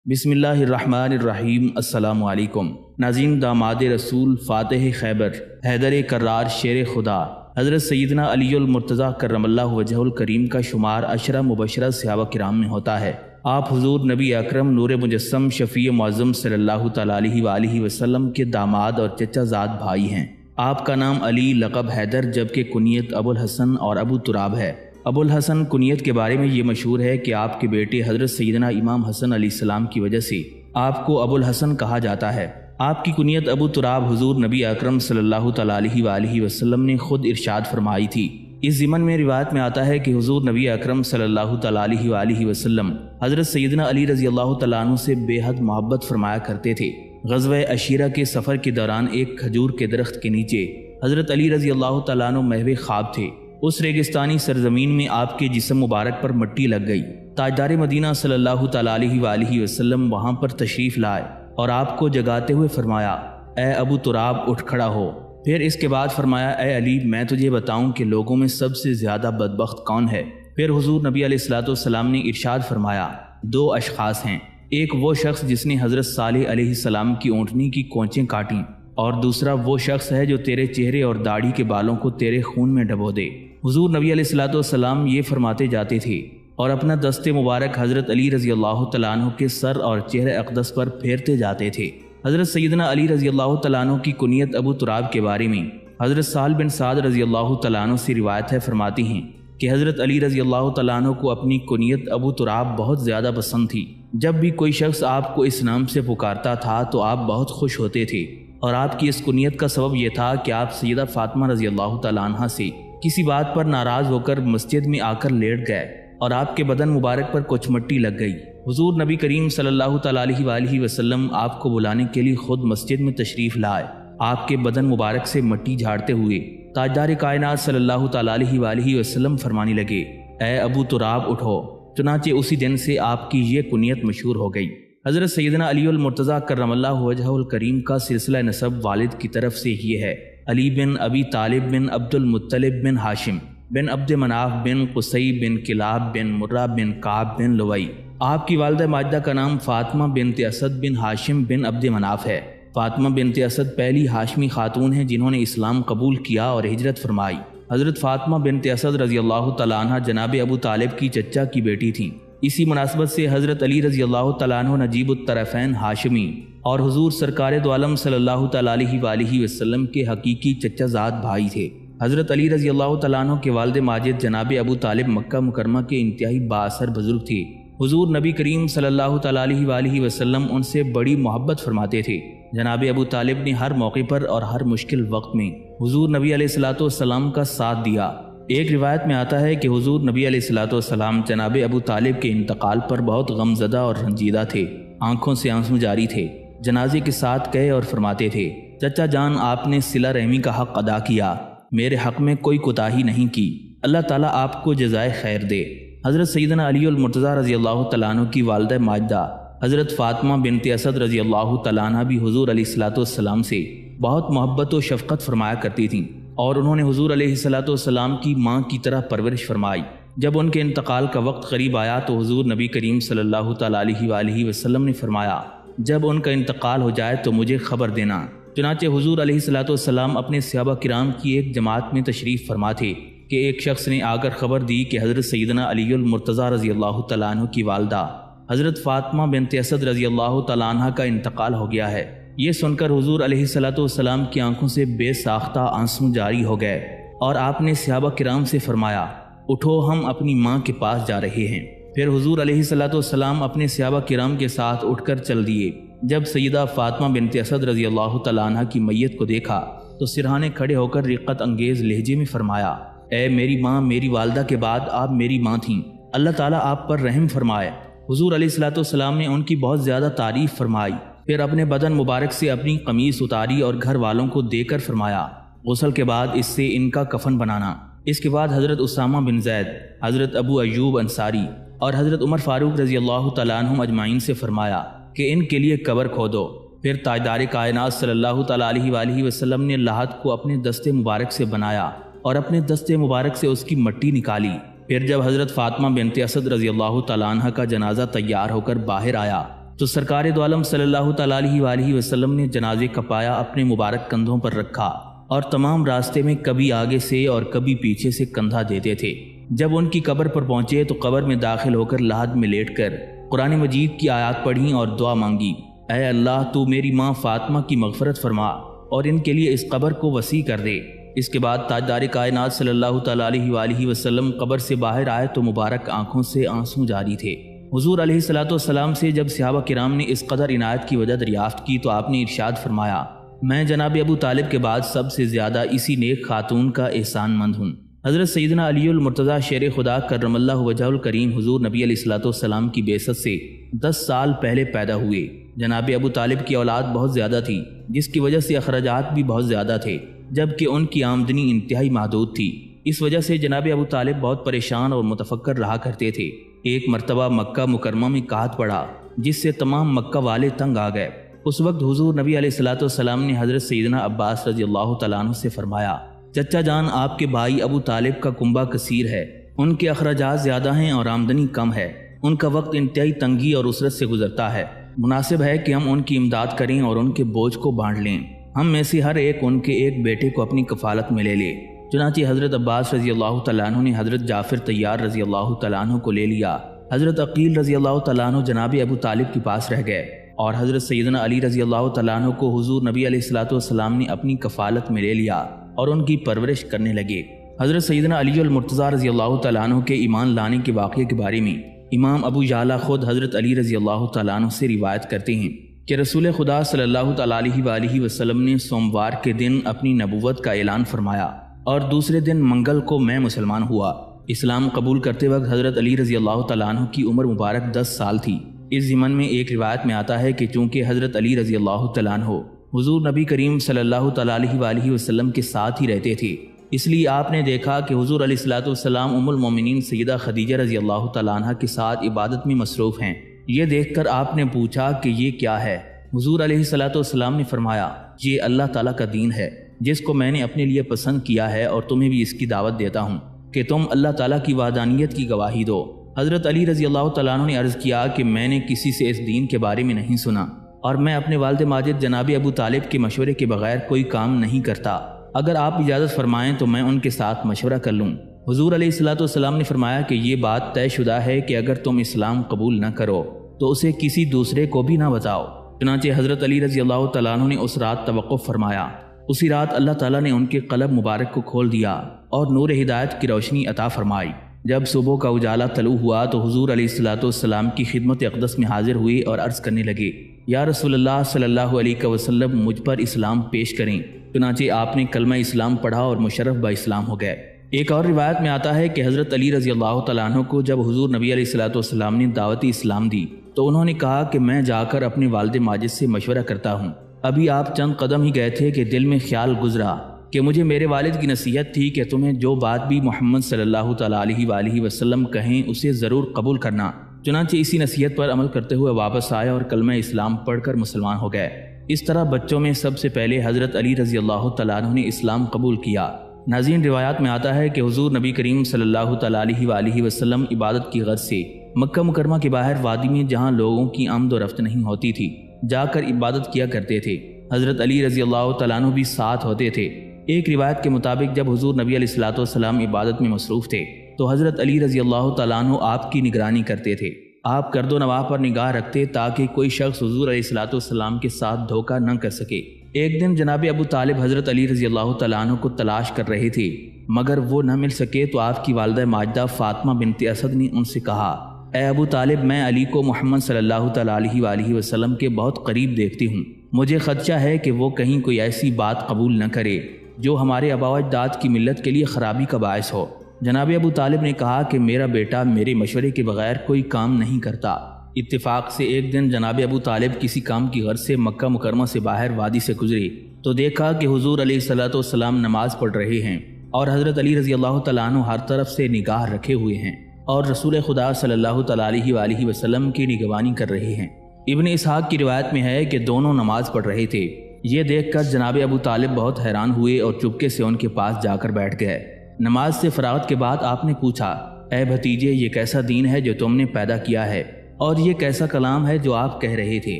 بسم اللہ الرحمن الرحیم۔ السلام علیکم ناظرین، داماد رسول فاتح خیبر حیدر کرار شیر خدا حضرت سیدنا علی المرتضیٰ کرم اللہ وجہہ الکریم کا شمار عشرہ مبشرہ صحابہ کرام میں ہوتا ہے۔ آپ حضور نبی اکرم نور مجسم شفیع معظم صلی اللہ تعالیٰ علیہ وآلہ وسلم کے داماد اور چچا زاد بھائی ہیں۔ آپ کا نام علی، لقب حیدر، جبکہ کنیت ابو الحسن اور ابو تراب ہے۔ ابو الحسن کنیت کے بارے میں یہ مشہور ہے کہ آپ کے بیٹے حضرت سیدنا امام حسن علیہ السلام کی وجہ سے آپ کو ابو الحسن کہا جاتا ہے۔ آپ کی کنیت ابو تراب حضور نبی اکرم صلی اللہ تعالیٰ علیہ وآلہ وسلم نے خود ارشاد فرمائی تھی۔ اس ضمن میں روایت میں آتا ہے کہ حضور نبی اکرم صلی اللہ تعالیٰ علیہ وآلہ وسلم حضرت سیدنا علی رضی اللہ تعالیٰ عنہ سے بے حد محبت فرمایا کرتے تھے۔ غزوہ عشیرہ کے سفر کے دوران ایک کھجور کے درخت کے نیچے حضرت علی رضی اللہ تعالیٰ عنہ محو خواب تھے۔ اس ریگستانی سرزمین میں آپ کے جسم مبارک پر مٹی لگ گئی۔ تاجدار مدینہ صلی اللہ تعالیٰ علیہ وآلہ وسلم وہاں پر تشریف لائے اور آپ کو جگاتے ہوئے فرمایا، اے ابو تراب اٹھ کھڑا ہو۔ پھر اس کے بعد فرمایا، اے علی، میں تجھے بتاؤں کہ لوگوں میں سب سے زیادہ بدبخت کون ہے؟ پھر حضور نبی علیہ السلام نے ارشاد فرمایا، دو اشخاص ہیں، ایک وہ شخص جس نے حضرت صالح علیہ السلام کی اونٹنی کی کونچیں کاٹیں، اور دوسرا وہ شخص ہے جو تیرے چہرے اور داڑھی کے بالوں کو تیرے خون میں ڈبو دے۔ حضور نبی علیہ السلام یہ فرماتے جاتے تھے اور اپنا دست مبارک حضرت علی رضی اللہ تعالیٰ عنہ کے سر اور چہرہ اقدس پر پھیرتے جاتے تھے۔ حضرت سیدنا علی رضی اللہ تعالیٰ عنہ کی کنیت ابو تراب کے بارے میں حضرت سہل بن سعد رضی اللہ تعالیٰ عنہ سے روایت ہے، فرماتی ہیں کہ حضرت علی رضی اللہ تعالیٰ عنہ کو اپنی کنیت ابو تراب بہت زیادہ پسند تھی۔ جب بھی کوئی شخص آپ کو اس نام سے پکارتا تھا تو آپ بہت خوش ہوتے تھے، اور آپ کی اس کنیت کا سبب یہ تھا کہ آپ سیدہ فاطمہ رضی اللہ تعالیٰ عنہ سے کسی بات پر ناراض ہو کر مسجد میں آ کر لیٹ گئے اور آپ کے بدن مبارک پر کچھ مٹی لگ گئی۔ حضور نبی کریم صلی اللہ تعالیٰ علیہ وآلہ وسلم آپ کو بلانے کے لیے خود مسجد میں تشریف لائے۔ آپ کے بدن مبارک سے مٹی جھاڑتے ہوئے تاجدار کائنات صلی اللہ تعالیٰ علیہ وآلہ وسلم فرمانے لگے، اے ابو تراب اٹھو۔ چنانچہ اسی دن سے آپ کی یہ کنیت مشہور ہو گئی۔ حضرت سیدنا علی المرتضیٰ کرم اللہ وجہہ الکریم کا سلسلہ نسب والد کی طرف سے یہ ہے، علی بن ابی طالب بن عبد المطلب بن ہاشم بن عبد مناف بن قصی بن کلاب بن مرہ بن کعب بن لوئی۔ آپ کی والدہ ماجدہ کا نام فاطمہ بنت اسد بن ہاشم بن عبد مناف ہے۔ فاطمہ بنت اسد پہلی ہاشمی خاتون ہیں جنہوں نے اسلام قبول کیا اور ہجرت فرمائی۔ حضرت فاطمہ بنت اسد رضی اللہ تعالیٰ عنہ جناب ابو طالب کی چچا کی بیٹی تھیں۔ اسی مناسبت سے حضرت علی رضی اللہ تعالیٰ عنہ نجیب الطرفین ہاشمی اور حضور سرکار دو عالم صلی اللہ تعالیٰ علیہ وآلہ وسلم کے حقیقی چچا زاد بھائی تھے۔ حضرت علی رضی اللہ تعالیٰ عنہ کے والد ماجد جناب ابو طالب مکہ مکرمہ کے انتہائی بااثر بزرگ تھے۔ حضور نبی کریم صلی اللہ تعالیٰ علیہ وآلہ وسلم ان سے بڑی محبت فرماتے تھے۔ جناب ابو طالب نے ہر موقع پر اور ہر مشکل وقت میں حضور نبی علیہ السلام کا ساتھ دیا۔ ایک روایت میں آتا ہے کہ حضور نبی علیہ السلام جناب ابو طالب کے انتقال پر بہت غمزدہ اور رنجیدہ تھے، آنکھوں سے آنسو جاری تھے۔ جنازے کے ساتھ کہے اور فرماتے تھے، چچا جان، آپ نے صلہ رحمی کا حق ادا کیا، میرے حق میں کوئی کوتاہی نہیں کی، اللہ تعالیٰ آپ کو جزائے خیر دے۔ حضرت سیدنا علی المرتضیٰ رضی اللہ تعالیٰ عنہ کی والدہ ماجدہ حضرت فاطمہ بنت اسد رضی اللہ تعالیٰ عنہ بھی حضور علیہ السلام سے بہت محبت و شفقت فرمایا کرتی تھیں، اور انہوں نے حضور علیہ السلام کی ماں کی طرح پرورش فرمائی۔ جب ان کے انتقال کا وقت قریب آیا تو حضور نبی کریم صلی اللہ تعالیٰ علیہ وآلہ وسلم نے فرمایا، جب ان کا انتقال ہو جائے تو مجھے خبر دینا۔ چنانچہ حضور علیہ السلام اپنے صحابہ کرام کی ایک جماعت میں تشریف فرما تھے کہ ایک شخص نے آ کر خبر دی کہ حضرت سیدنا علی المرتضیٰ رضی اللہ تعالیٰ عنہ کی والدہ حضرت فاطمہ بنت اسد رضی اللہ تعالیٰ عنہ کا انتقال ہو گیا ہے۔ یہ سن کر حضور علیہ السلام کی آنکھوں سے بے ساختہ آنسو جاری ہو گئے، اور آپ نے صحابہ کرام سے فرمایا، اٹھو، ہم اپنی ماں کے پاس جا رہے ہیں۔ پھر حضور علیہ السلام اپنے صحابہ کرام کے ساتھ اٹھ کر چل دیے۔ جب سیدہ فاطمہ بنت اسد رضی اللہ تعالیٰ عنہ کی میت کو دیکھا تو سرہانے کھڑے ہو کر رقت انگیز لہجے میں فرمایا، اے میری ماں، میری والدہ کے بعد آپ میری ماں تھیں، اللہ تعالیٰ آپ پر رحم فرمائے۔ حضور علیہ السلام نے ان کی بہت زیادہ تعریف فرمائی، پھر اپنے بدن مبارک سے اپنی قمیص اتاری اور گھر والوں کو دے کر فرمایا، غسل کے بعد اس سے ان کا کفن بنانا۔ اس کے بعد حضرت اسامہ بن زید، حضرت ابو ایوب انصاری اور حضرت عمر فاروق رضی اللہ تعالیٰ عنہم اجمعین سے فرمایا کہ ان کے لیے قبر کھودو۔ پھر تاجدار کائنات صلی اللہ تعالیٰ علیہ وآلہ وسلم نے لاحد کو اپنے دستے مبارک سے بنایا اور اپنے دستے مبارک سے اس کی مٹی نکالی۔ پھر جب حضرت فاطمہ بنت اسد رضی اللہ تعالیٰ عنہ کا جنازہ تیار ہو کر باہر آیا تو سرکار دو عالم صلی اللہ تعالیٰ علیہ وآلہ وسلم نے جنازے کا پایا اپنے مبارک کندھوں پر رکھا اور تمام راستے میں کبھی آگے سے اور کبھی پیچھے سے کندھا دیتے تھے۔ جب ان کی قبر پر پہنچے تو قبر میں داخل ہو کر لحد میں لیٹ کر قرآن مجید کی آیات پڑھیں اور دعا مانگی، اے اللہ تو میری ماں فاطمہ کی مغفرت فرما اور ان کے لیے اس قبر کو وسیع کر دے۔ اس کے بعد تاجدار کائنات صلی اللہ تعالیٰ علیہ وآلہ وسلم قبر سے باہر آئے تو مبارک آنکھوں سے آنسو جاری تھے۔ حضور علیہ السلام سے جب صحابہ کرام نے اس قدر عنایت کی وجہ دریافت کی تو آپ نے ارشاد فرمایا، میں جناب ابو طالب کے بعد سب سے زیادہ اسی نیک خاتون کا احسان مند ہوں۔ حضرت سیدنا علی المرتضیٰ شیر خدا کرم اللہ وجہہ الکریم حضور نبی علیہ السلام کی بعثت سے 10 سال پہلے پیدا ہوئے۔ جناب ابو طالب کی اولاد بہت زیادہ تھی جس کی وجہ سے اخراجات بھی بہت زیادہ تھے، جبکہ ان کی آمدنی انتہائی محدود تھی۔ اس وجہ سے جناب ابو طالب بہت پریشان اور متفکر رہا کرتے تھے۔ ایک مرتبہ مکہ مکرمہ میں قحط پڑا جس سے تمام مکہ والے تنگ آ گئے۔ اس وقت حضور نبی علیہ السلام نے حضرت سیدنا عباس رضی اللہ تعالیٰ عنہ سے فرمایا، چچا جان آپ کے بھائی ابو طالب کا کنبہ کثیر ہے، ان کے اخراجات زیادہ ہیں اور آمدنی کم ہے، ان کا وقت انتہائی تنگی اور اسرت سے گزرتا ہے، مناسب ہے کہ ہم ان کی امداد کریں اور ان کے بوجھ کو بانٹ لیں، ہم میں سے ہر ایک ان کے ایک بیٹے کو اپنی کفالت میں لے لے۔ چنانچہ حضرت عباس رضی اللہ تعالیٰ عنہ نے حضرت جعفر طیار رضی اللہ تعالیٰ عنہ کو لے لیا، حضرت عقیل رضی اللہ تعالیٰ عنہ جناب ابو طالب کے پاس رہ گئے اور حضرت سیدنا علی رضی اللہ تعالیٰ عنہ کو حضور نبی علیہ السلام نے اپنی کفالت میں لے لیا اور ان کی پرورش کرنے لگے۔ حضرت سیدنا علی المرتضیٰ رضی اللہ تعالیٰ عنہ کے ایمان لانے کے واقعے کے بارے میں امام ابو یعلا خود حضرت علی رضی اللہ تعالیٰ عنہ سے روایت کرتے ہیں کہ رسول خدا صلی اللہ تعالیٰ علیہ وآلہ وسلم نے سوموار کے دن اپنی نبوت کا اعلان فرمایا اور دوسرے دن منگل کو میں مسلمان ہوا۔ اسلام قبول کرتے وقت حضرت علی رضی اللہ تعالیٰ عنہ کی عمر مبارک 10 سال تھی۔ اس ضمن میں ایک روایت میں آتا ہے کہ چونکہ حضرت علی رضی اللہ تعالیٰ عنہ حضور نبی کریم صلی اللہ تعالیٰ علیہ وآلہ وسلم کے ساتھ ہی رہتے تھے، اس لیے آپ نے دیکھا کہ حضور علیہ السلام ام المومنین سیدہ خدیجہ رضی اللہ تعالیٰ عنہ کے ساتھ عبادت میں مصروف ہیں۔ یہ دیکھ کر آپ نے پوچھا کہ یہ کیا ہے؟ حضور علیہ السلام نے فرمایا، یہ اللہ تعالیٰ کا دین ہے جس کو میں نے اپنے لیے پسند کیا ہے اور تمہیں بھی اس کی دعوت دیتا ہوں کہ تم اللہ تعالیٰ کی وحدانیت کی گواہی دو۔ حضرت علی رضی اللہ تعالیٰ عنہ نے عرض کیا کہ میں نے کسی سے اس دین کے بارے میں نہیں سنا اور میں اپنے والد ماجد جناب ابو طالب کے مشورے کے بغیر کوئی کام نہیں کرتا، اگر آپ اجازت فرمائیں تو میں ان کے ساتھ مشورہ کر لوں۔ حضور علیہ السلام نے فرمایا کہ یہ بات طے شدہ ہے کہ اگر تم اسلام قبول نہ کرو تو اسے کسی دوسرے کو بھی نہ بتاؤ۔ چنانچہ حضرت علی رضی اللہ تعالیٰ عنہ نے اس رات توقف فرمایا۔ اسی رات اللہ تعالیٰ نے ان کے قلب مبارک کو کھول دیا اور نور ہدایت کی روشنی عطا فرمائی۔ جب صبح کا اجالا طلوع ہوا تو حضور علیہ السلام کی خدمت اقدس میں حاضر ہوئے اور عرض کرنے لگے، یا رسول اللہ صلی اللہ علیہ وسلم مجھ پر اسلام پیش کریں۔ چنانچہ آپ نے کلمہ اسلام پڑھا اور مشرف با اسلام ہو گئے۔ ایک اور روایت میں آتا ہے کہ حضرت علی رضی اللہ تعالیٰ عنہ کو جب حضور نبی علیہ السلام نے دعوت اسلام دی تو انہوں نے کہا کہ میں جا کر اپنے والد ماجد سے مشورہ کرتا ہوں۔ ابھی آپ چند قدم ہی گئے تھے کہ دل میں خیال گزرا کہ مجھے میرے والد کی نصیحت تھی کہ تمہیں جو بات بھی محمد صلی اللہ تعالیٰ علیہ وآلہ وسلم کہیں اسے ضرور قبول کرنا۔ چنانچہ اسی نصیحت پر عمل کرتے ہوئے واپس آئے اور کلمہ اسلام پڑھ کر مسلمان ہو گئے۔ اس طرح بچوں میں سب سے پہلے حضرت علی رضی اللہ تعالیٰ عنہ نے اسلام قبول کیا۔ ناظرین، روایات میں آتا ہے کہ حضور نبی کریم صلی اللہ تعالیٰ علیہ وآلہ وسلم عبادت کی غرض سے مکہ مکرمہ کے باہر وادی میں جہاں لوگوں کی آمد و رفت نہیں ہوتی تھی جا کر عبادت کیا کرتے تھے۔ حضرت علی رضی اللہ تعالیٰ عنہ بھی ساتھ ہوتے تھے۔ ایک روایت کے مطابق جب حضور نبی علیہ السلام عبادت میں مصروف تھے تو حضرت علی رضی اللہ تعالیٰ عنہ آپ کی نگرانی کرتے تھے۔ آپ کرد و نواح پر نگاہ رکھتے تاکہ کوئی شخص حضور علیہ السلام کے ساتھ دھوکہ نہ کر سکے۔ ایک دن جناب ابو طالب حضرت علی رضی اللہ تعالیٰ عنہ کو تلاش کر رہے تھے، مگر وہ نہ مل سکے تو آپ کی والدہ ماجدہ فاطمہ بنت اسد نے ان سے کہا، اے ابو طالب، میں علی کو محمد صلی اللہ تعالیٰ علیہ وآلہ وسلم کے بہت قریب دیکھتی ہوں، مجھے خدشہ ہے کہ وہ کہیں کوئی ایسی بات قبول نہ کرے جو ہمارے آباء و اجداد کی ملت کے لیے خرابی کا باعث ہو۔ جناب ابو طالب نے کہا کہ میرا بیٹا میرے مشورے کے بغیر کوئی کام نہیں کرتا۔ اتفاق سے ایک دن جناب ابو طالب کسی کام کی غرض سے مکہ مکرمہ سے باہر وادی سے گزرے تو دیکھا کہ حضور علیہ السلام نماز پڑھ رہے ہیں اور حضرت علی رضی اللہ تعالیٰ عنہ ہر طرف سے نگاہ رکھے ہوئے ہیں اور رسول خدا صلی اللہ تعالیٰ علیہ وآلہ وسلم کی نگہبانی کر رہے ہیں۔ ابن اسحاق کی روایت میں ہے کہ دونوں نماز پڑھ رہے تھے۔ یہ دیکھ کر جناب ابو طالب بہت حیران ہوئے اور چپکے سے ان کے پاس جا کر بیٹھ گئے۔ نماز سے فراغت کے بعد آپ نے پوچھا، اے بھتیجے، یہ کیسا دین ہے جو تم نے پیدا کیا ہے؟ اور یہ کیسا کلام ہے جو آپ کہہ رہے تھے؟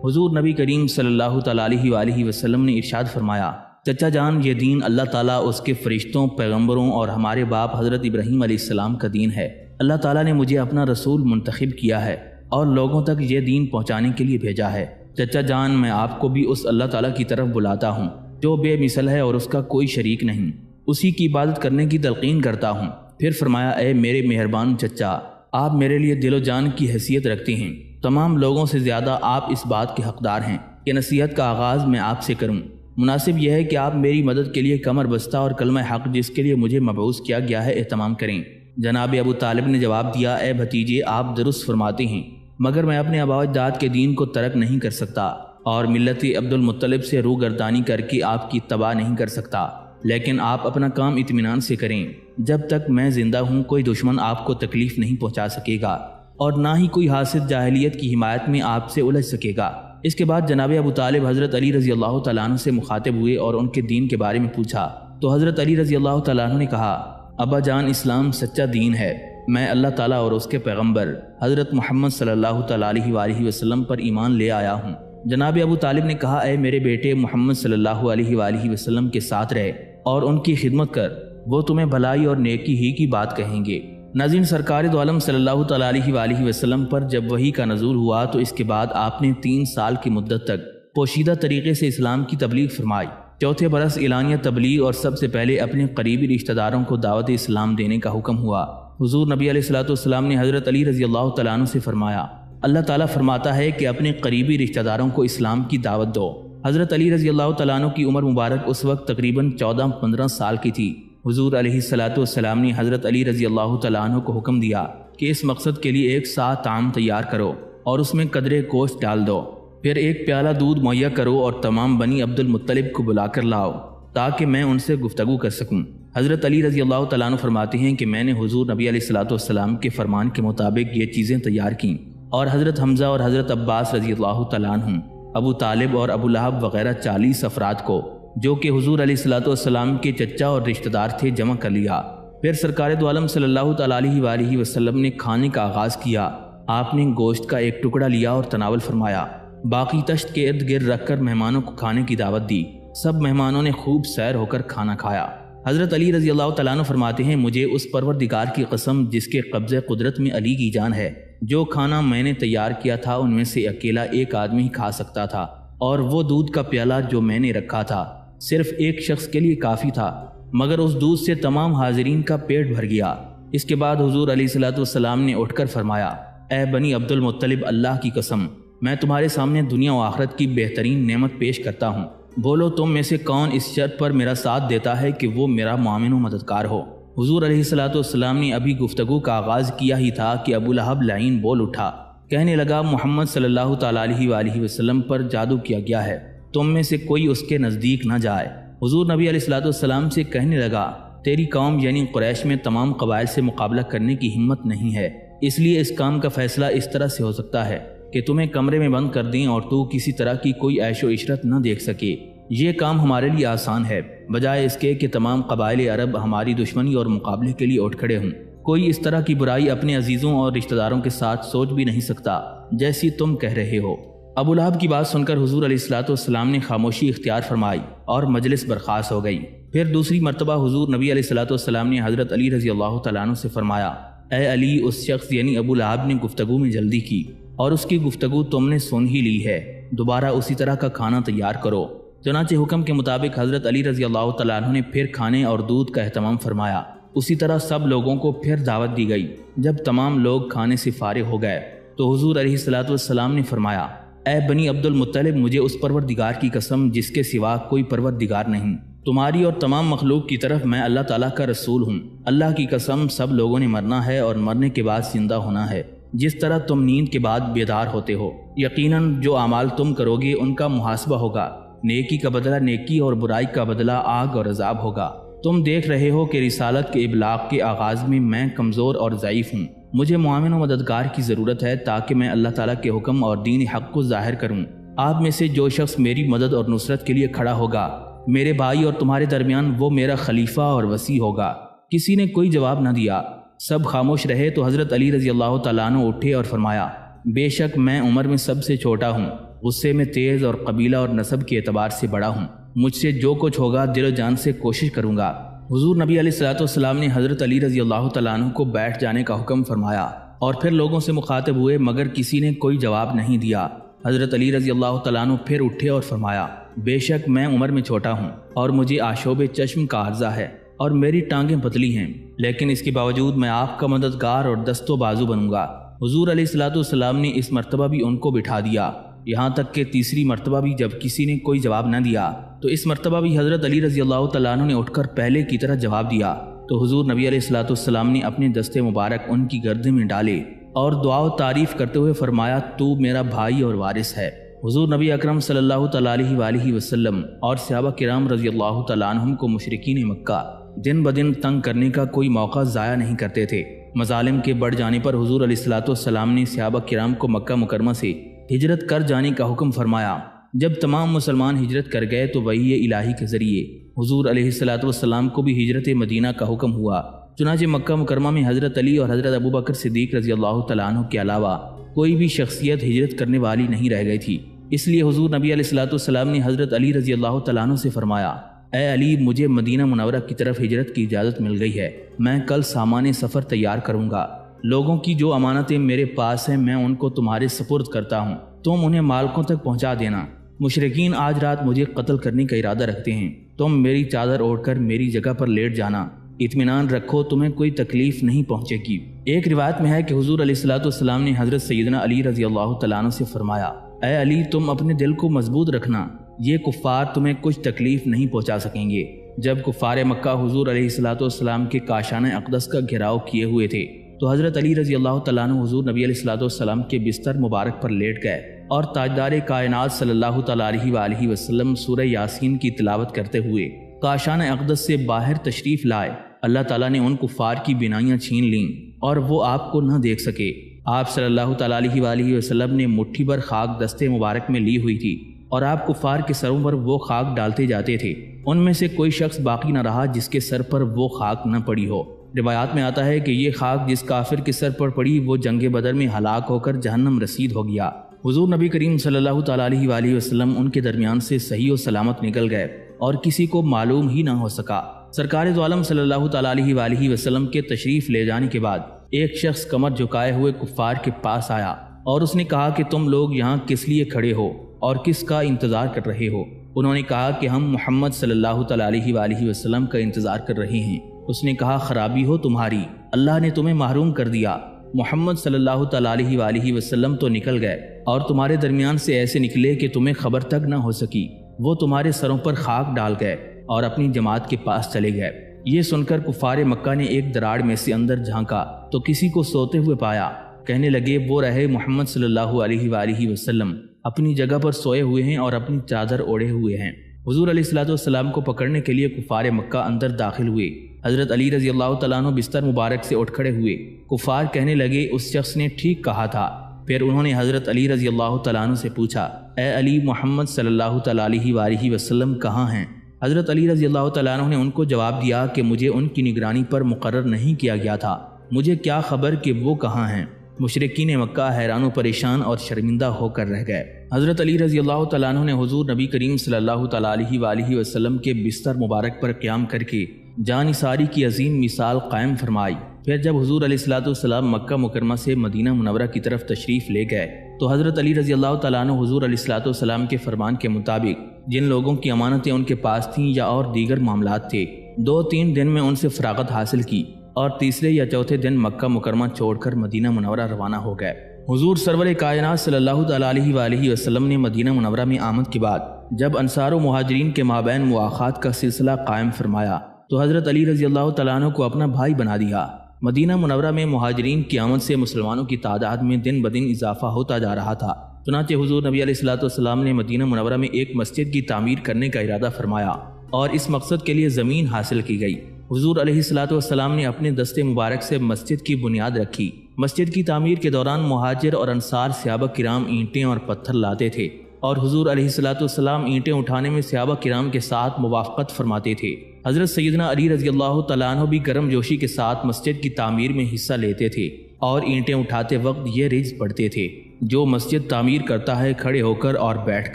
حضور نبی کریم صلی اللہ تعالیٰ علیہ وآلہ وسلم نے ارشاد فرمایا، چچا جان، یہ دین اللہ تعالیٰ، اس کے فرشتوں، پیغمبروں اور ہمارے باپ حضرت ابراہیم علیہ السلام کا دین ہے۔ اللہ تعالیٰ نے مجھے اپنا رسول منتخب کیا ہے اور لوگوں تک یہ دین پہنچانے کے لیے بھیجا ہے۔ چچا جان، میں آپ کو بھی اس اللہ تعالیٰ کی طرف بلاتا ہوں جو بے مثل ہے اور اس کا کوئی شریک نہیں، اسی کی عبادت کرنے کی تلقین کرتا ہوں۔ پھر فرمایا، اے میرے مہربان چچا، آپ میرے لیے دل و جان کی حیثیت رکھتے ہیں، تمام لوگوں سے زیادہ آپ اس بات کے حقدار ہیں کہ نصیحت کا آغاز میں آپ سے کروں۔ مناسب یہ ہے کہ آپ میری مدد کے لیے کمر بستہ اور کلمہ حق جس کے لیے مجھے مبعوث کیا گیا ہے اہتمام کریں۔ جناب ابو طالب نے جواب دیا، اے بھتیجے، آپ درست فرماتے ہیں، مگر میں اپنے آباء و اجداد کے دین کو ترک نہیں کر سکتا اور ملت عبد المطلب سے روگردانی کر کے آپ کی اتباع نہیں کر سکتا، لیکن آپ اپنا کام اطمینان سے کریں۔ جب تک میں زندہ ہوں کوئی دشمن آپ کو تکلیف نہیں پہنچا سکے گا اور نہ ہی کوئی حاسد جاہلیت کی حمایت میں آپ سے الجھ سکے گا۔ اس کے بعد جناب ابو طالب حضرت علی رضی اللہ تعالیٰ عنہ سے مخاطب ہوئے اور ان کے دین کے بارے میں پوچھا تو حضرت علی رضی اللہ تعالیٰ عنہ نے کہا، ابا جان، اسلام سچا دین ہے، میں اللہ تعالیٰ اور اس کے پیغمبر حضرت محمد صلی اللہ تعالیٰ علیہ وآلہ وسلم پر ایمان لے آیا ہوں۔ جناب ابو طالب نے کہا، اے میرے بیٹے، محمد صلی اللہ علیہ وآلہ وسلم کے ساتھ رہے اور ان کی خدمت کر، وہ تمہیں بھلائی اور نیکی ہی کی بات کہیں گے۔ ناظرین، سرکار دو عالم صلی اللہ تعالیٰ علیہ وآلہ وسلم پر جب وحی کا نزول ہوا تو اس کے بعد آپ نے 3 سال کی مدت تک پوشیدہ طریقے سے اسلام کی تبلیغ فرمائی۔ چوتھے برس اعلانیہ تبلیغ اور سب سے پہلے اپنے قریبی رشتہ داروں کو دعوت اسلام دینے کا حکم ہوا۔ حضور نبی علیہ الصلوۃ نے حضرت علی رضی اللہ تعالیٰ عنہ سے فرمایا، اللہ تعالیٰ فرماتا ہے کہ اپنے قریبی رشتہ داروں کو اسلام کی دعوت دو۔ حضرت علی رضی اللہ تعالیٰ عنہ کی عمر مبارک اس وقت تقریباً 14-15 سال کی تھی۔ حضور علیہ الصلوۃ نے حضرت علی رضی اللہ تعالیٰ عنہ کو حکم دیا کہ اس مقصد کے لیے ایک سا طعام تیار کرو اور اس میں قدرے گوشت ڈال دو، پھر ایک پیالہ دودھ مہیا کرو اور تمام بنی عبد المطلب کو بلا کر لاؤ تاکہ میں ان سے گفتگو کر سکوں۔ حضرت علی رضی اللہ تعالیٰ عنہ فرماتے ہیں کہ میں نے حضور نبی علیہ الصلوۃ کے فرمان کے مطابق یہ چیزیں تیار کیں اور حضرت حمزہ اور حضرت عباس رضی اللہ تعالیٰ عنہ، ابو طالب اور ابو لہب وغیرہ 40 افراد کو جو کہ حضور علیہ الصلوۃ کے چچا اور رشتہ دار تھے جمع کر لیا۔ پھر سرکار دو عالم صلی اللہ تعالیٰ علیہ وآلہ وسلم نے کھانے کا آغاز کیا۔ آپ نے گوشت کا ایک ٹکڑا لیا اور تناول فرمایا، باقی تشت کے ارد گرد رکھ کر مہمانوں کو کھانے کی دعوت دی۔ سب مہمانوں نے خوب سیر ہو کر کھانا کھایا۔ حضرت علی رضی اللہ تعالیٰ عنہ فرماتے ہیں، مجھے اس پروردگار کی قسم جس کے قبضہ قدرت میں علی کی جان ہے، جو کھانا میں نے تیار کیا تھا ان میں سے اکیلا ایک آدمی ہی کھا سکتا تھا، اور وہ دودھ کا پیالہ جو میں نے رکھا تھا صرف ایک شخص کے لیے کافی تھا، مگر اس دودھ سے تمام حاضرین کا پیٹ بھر گیا۔ اس کے بعد حضور علیہ السلام نے اٹھ کر فرمایا، اے بنی عبد المطلب، اللہ کی قسم، میں تمہارے سامنے دنیا و آخرت کی بہترین نعمت پیش کرتا ہوں، بولو تم میں سے کون اس شرط پر میرا ساتھ دیتا ہے کہ وہ میرا معاون و مددگار ہو۔ حضور علیہ السلام نے ابھی گفتگو کا آغاز کیا ہی تھا کہ ابو لہب لعین بول اٹھا، کہنے لگا، محمد صلی اللہ تعالیٰ علیہ وآلہ وسلم پر جادو کیا گیا ہے، تم میں سے کوئی اس کے نزدیک نہ جائے۔ حضور نبی علیہ السلام سے کہنے لگا، تیری قوم یعنی قریش میں تمام قبائل سے مقابلہ کرنے کی ہمت نہیں ہے، اس لیے اس کام کا فیصلہ اس طرح سے ہو سکتا ہے کہ تمہیں کمرے میں بند کر دیں اور تو کسی طرح کی کوئی عیش و عشرت نہ دیکھ سکے۔ یہ کام ہمارے لیے آسان ہے، بجائے اس کے کہ تمام قبائل عرب ہماری دشمنی اور مقابلے کے لیے اٹھ کھڑے ہوں۔ کوئی اس طرح کی برائی اپنے عزیزوں اور رشتہ داروں کے ساتھ سوچ بھی نہیں سکتا جیسی تم کہہ رہے ہو۔ ابو لہب کی بات سن کر حضور علیہ السلام نے خاموشی اختیار فرمائی اور مجلس برخاست ہو گئی۔ پھر دوسری مرتبہ حضور نبی علیہ السلام نے حضرت علی رضی اللہ تعالیٰ عنہ سے فرمایا، اے علی، اس شخص یعنی ابو لہب نے گفتگو میں جلدی کی اور اس کی گفتگو تم نے سن ہی لی ہے، دوبارہ اسی طرح کا کھانا تیار کرو۔ چنانچہ حکم کے مطابق حضرت علی رضی اللہ تعالیٰ عنہ نے پھر کھانے اور دودھ کا اہتمام فرمایا۔ اسی طرح سب لوگوں کو پھر دعوت دی گئی۔ جب تمام لوگ کھانے سے فارغ ہو گئے تو حضور علیہ السلام نے فرمایا، اے بنی عبد المطلب، مجھے اس پروردگار کی قسم جس کے سوا کوئی پروردگار نہیں، تمہاری اور تمام مخلوق کی طرف میں اللہ تعالیٰ کا رسول ہوں۔ اللہ کی قسم، سب لوگوں نے مرنا ہے اور مرنے کے بعد زندہ ہونا ہے، جس طرح تم نیند کے بعد بیدار ہوتے ہو۔ یقیناً جو اعمال تم کرو گے ان کا محاسبہ ہوگا، نیکی کا بدلہ نیکی اور برائی کا بدلہ آگ اور عذاب ہوگا۔ تم دیکھ رہے ہو کہ رسالت کے ابلاغ کے آغاز میں کمزور اور ضعیف ہوں، مجھے معاون و مددگار کی ضرورت ہے تاکہ میں اللہ تعالیٰ کے حکم اور دین حق کو ظاہر کروں۔ آپ میں سے جو شخص میری مدد اور نصرت کے لیے کھڑا ہوگا، میرے بھائی اور تمہارے درمیان وہ میرا خلیفہ اور وصی ہوگا۔ کسی نے کوئی جواب نہ دیا، سب خاموش رہے تو حضرت علی رضی اللہ تعالیٰ عنہ اٹھے اور فرمایا، بے شک میں عمر میں سب سے چھوٹا ہوں، غصے میں تیز اور قبیلہ اور نسب کے اعتبار سے بڑا ہوں، مجھ سے جو کچھ ہوگا دل و جان سے کوشش کروں گا۔ حضور نبی علیہ الصلوۃ والسلام نے حضرت علی رضی اللہ تعالیٰ عنہ کو بیٹھ جانے کا حکم فرمایا اور پھر لوگوں سے مخاطب ہوئے مگر کسی نے کوئی جواب نہیں دیا۔ حضرت علی رضی اللہ تعالیٰ عنہ پھر اٹھے اور فرمایا، بے شک میں عمر میں چھوٹا ہوں اور مجھے آشوب چشم کا عارضہ ہے اور میری ٹانگیں پتلی ہیں، لیکن اس کے باوجود میں آپ کا مددگار اور دست و بازو بنوں گا۔ حضور علیہ الصلوۃ والسلام نے اس مرتبہ بھی ان کو بٹھا دیا، یہاں تک کہ تیسری مرتبہ بھی جب کسی نے کوئی جواب نہ دیا تو اس مرتبہ بھی حضرت علی رضی اللہ تعالیٰ عنہ نے اٹھ کر پہلے کی طرح جواب دیا تو حضور نبی علیہ الصلوۃ والسلام نے اپنے دستے مبارک ان کی گردن میں ڈالے اور دعا و تعریف کرتے ہوئے فرمایا، تو میرا بھائی اور وارث ہے۔ حضور نبی اکرم صلی اللہ تعالیٰ علیہ وآلہ وسلم اور صحابہ کرام رضی اللہ تعالیٰ عنہم کو مشرکین مکہ دن بدن تنگ کرنے کا کوئی موقع ضائع نہیں کرتے تھے۔ مظالم کے بڑھ جانے پر حضور علیہ الصلوۃ والسلام نے صحابہ کرام کو مکہ مکرمہ سے ہجرت کر جانے کا حکم فرمایا۔ جب تمام مسلمان ہجرت کر گئے تو وحی الہی کے ذریعے حضور علیہ الصلوۃ والسلام کو بھی ہجرت مدینہ کا حکم ہوا۔ چنانچہ مکہ مکرمہ میں حضرت علی اور حضرت ابوبکر صدیق رضی اللہ تعالیٰ عنہ کے علاوہ کوئی بھی شخصیت ہجرت کرنے والی نہیں رہ گئی تھی۔ اس لیے حضور نبی علیہ الصلوۃ والسلام نے حضرت علی رضی اللہ تعالیٰ عنہ سے فرمایا، اے علی، مجھے مدینہ منورہ کی طرف ہجرت کی اجازت مل گئی ہے، میں کل سامان سفر تیار کروں گا۔ لوگوں کی جو امانتیں میرے پاس ہیں میں ان کو تمہارے سپرد کرتا ہوں، تم انہیں مالکوں تک پہنچا دینا۔ مشرکین آج رات مجھے قتل کرنے کا ارادہ رکھتے ہیں، تم میری چادر اوڑھ کر میری جگہ پر لیٹ جانا، اطمینان رکھو تمہیں کوئی تکلیف نہیں پہنچے گی۔ ایک روایت میں ہے کہ حضور علیہ الصلوۃ والسلام نے حضرت سیدنا علی رضی اللہ تعالیٰ عنہ سے فرمایا، اے علی، تم اپنے دل کو مضبوط رکھنا، یہ کفار تمہیں کچھ تکلیف نہیں پہنچا سکیں گے۔ جب کفار مکہ حضور علیہ الصلوۃ والسلام کے کاشانہ اقدس کا گھیراؤ کیے ہوئے تھے تو حضرت علی رضی اللہ تعالیٰ عنہ حضور نبی علیہ الصلوۃ والسلام کے بستر مبارک پر لیٹ گئے اور تاجدار کائنات صلی اللہ تعالیٰ علیہ وآلہ وسلم سورہ یاسین کی تلاوت کرتے ہوئے کاشانہ اقدس سے باہر تشریف لائے۔ اللہ تعالیٰ نے ان کفار کی بینائیاں چھین لیں اور وہ آپ کو نہ دیکھ سکے۔ آپ صلی اللہ تعالیٰ علیہ وآلہ وسلم نے مٹھی بھر خاک دستے مبارک میں لی ہوئی تھی اور آپ کفار کے سروں پر وہ خاک ڈالتے جاتے تھے، ان میں سے کوئی شخص باقی نہ رہا جس کے سر پر وہ خاک نہ پڑی ہو۔ روایات میں آتا ہے کہ یہ خاک جس کافر کے سر پر پڑی وہ جنگ بدر میں ہلاک ہو کر جہنم رسید ہو گیا۔ حضور نبی کریم صلی اللہ تعالیٰ علیہ وآلہ وسلم ان کے درمیان سے صحیح و سلامت نکل گئے اور کسی کو معلوم ہی نہ ہو سکا۔ سرکار دو عالم صلی اللہ تعالیٰ علیہ وآلہ وسلم کے تشریف لے جانے کے بعد ایک شخص کمر جھکائے ہوئے کفار کے پاس آیا اور اس نے کہا کہ تم لوگ یہاں کس لیے کھڑے ہو اور کس کا انتظار کر رہے ہو؟ انہوں نے کہا کہ ہم محمد صلی اللہ تعالیٰ علیہ وآلہ وسلم کا انتظار کر رہے ہیں۔ اس نے کہا، خرابی ہو تمہاری، اللہ نے تمہیں محروم کر دیا۔ محمد صلی اللہ تعالیٰ علیہ وآلہ وسلم تو نکل گئے اور تمہارے درمیان سے ایسے نکلے کہ تمہیں خبر تک نہ ہو سکی، وہ تمہارے سروں پر خاک ڈال گئے اور اپنی جماعت کے پاس چلے گئے۔ یہ سن کر کفار مکہ نے ایک دراڑ میں سے اندر جھانکا تو کسی کو سوتے ہوئے پایا۔ کہنے لگے، وہ رہے محمد صلی اللہ علیہ وآلہ وسلم اپنی جگہ پر سوئے ہوئے ہیں اور اپنی چادر اوڑھے ہوئے ہیں۔ حضور علیہ الصلوۃ والسلام کو پکڑنے کے لیے کفار مکہ اندر داخل ہوئے۔ حضرت علی رضی اللہ تعالیٰ عنہ بستر مبارک سے اٹھ کھڑے ہوئے۔ کفار کہنے لگے، اس شخص نے ٹھیک کہا تھا۔ پھر انہوں نے حضرت علی رضی اللہ تعالیٰ عنہ سے پوچھا، اے علی، محمد صلی اللہ تعالیٰ علیہ وآلہ وسلم کہاں ہیں؟ حضرت علی رضی اللہ تعالیٰ عنہ نے ان کو جواب دیا کہ مجھے ان کی نگرانی پر مقرر نہیں کیا گیا تھا، مجھے کیا خبر کہ وہ کہاں ہیں۔ مشرکین مکہ حیران و پریشان اور شرمندہ ہو کر رہ گئے۔ حضرت علی رضی اللہ تعالیٰ عنہ نے حضور نبی کریم صلی اللہ تعالیٰ علیہ وآلہ وسلم کے بستر مبارک پر قیام کر کے جانثاری کی عظیم مثال قائم فرمائی۔ پھر جب حضور علیہ الصلوۃ والسلام مکہ مکرمہ سے مدینہ منورہ کی طرف تشریف لے گئے تو حضرت علی رضی اللہ تعالیٰ عنہ حضور علیہ الصلوۃ والسلام کے فرمان کے مطابق جن لوگوں کی امانتیں ان کے پاس تھیں یا اور دیگر معاملات تھے، 2-3 دن میں ان سے فراغت حاصل کی اور تیسرے یا چوتھے دن مکہ مکرمہ چھوڑ کر مدینہ منورہ روانہ ہو گئے۔ حضور سرور کائنات صلی اللہ تعالیٰ علیہ وآلہ وسلم نے مدینہ منورہ میں آمد کے بعد جب انصار و مہاجرین کے مابین مواخات کا سلسلہ قائم فرمایا تو حضرت علی رضی اللہ تعالیٰ عنہ کو اپنا بھائی بنا دیا۔ مدینہ منورہ میں مہاجرین کی آمد سے مسلمانوں کی تعداد میں دن بدن اضافہ ہوتا جا رہا تھا۔ چنانچہ حضور نبی علیہ الصلوۃ والسلام نے مدینہ منورہ میں ایک مسجد کی تعمیر کرنے کا ارادہ فرمایا اور اس مقصد کے لیے زمین حاصل کی گئی۔ حضور علیہ الصلوۃ والسلام نے اپنے دستے مبارک سے مسجد کی بنیاد رکھی۔ مسجد کی تعمیر کے دوران مہاجر اور انصار صحابہ کرام اینٹیں اور پتھر لاتے تھے اور حضور علیہ الصلوۃ والسلام اینٹیں اٹھانے میں صحابہ کرام کے ساتھ موافقت فرماتے تھے۔ حضرت سیدنا علی رضی اللہ تعالیٰ عنہ بھی گرم جوشی کے ساتھ مسجد کی تعمیر میں حصہ لیتے تھے اور اینٹیں اٹھاتے وقت یہ رجز پڑھتے تھے، جو مسجد تعمیر کرتا ہے کھڑے ہو کر اور بیٹھ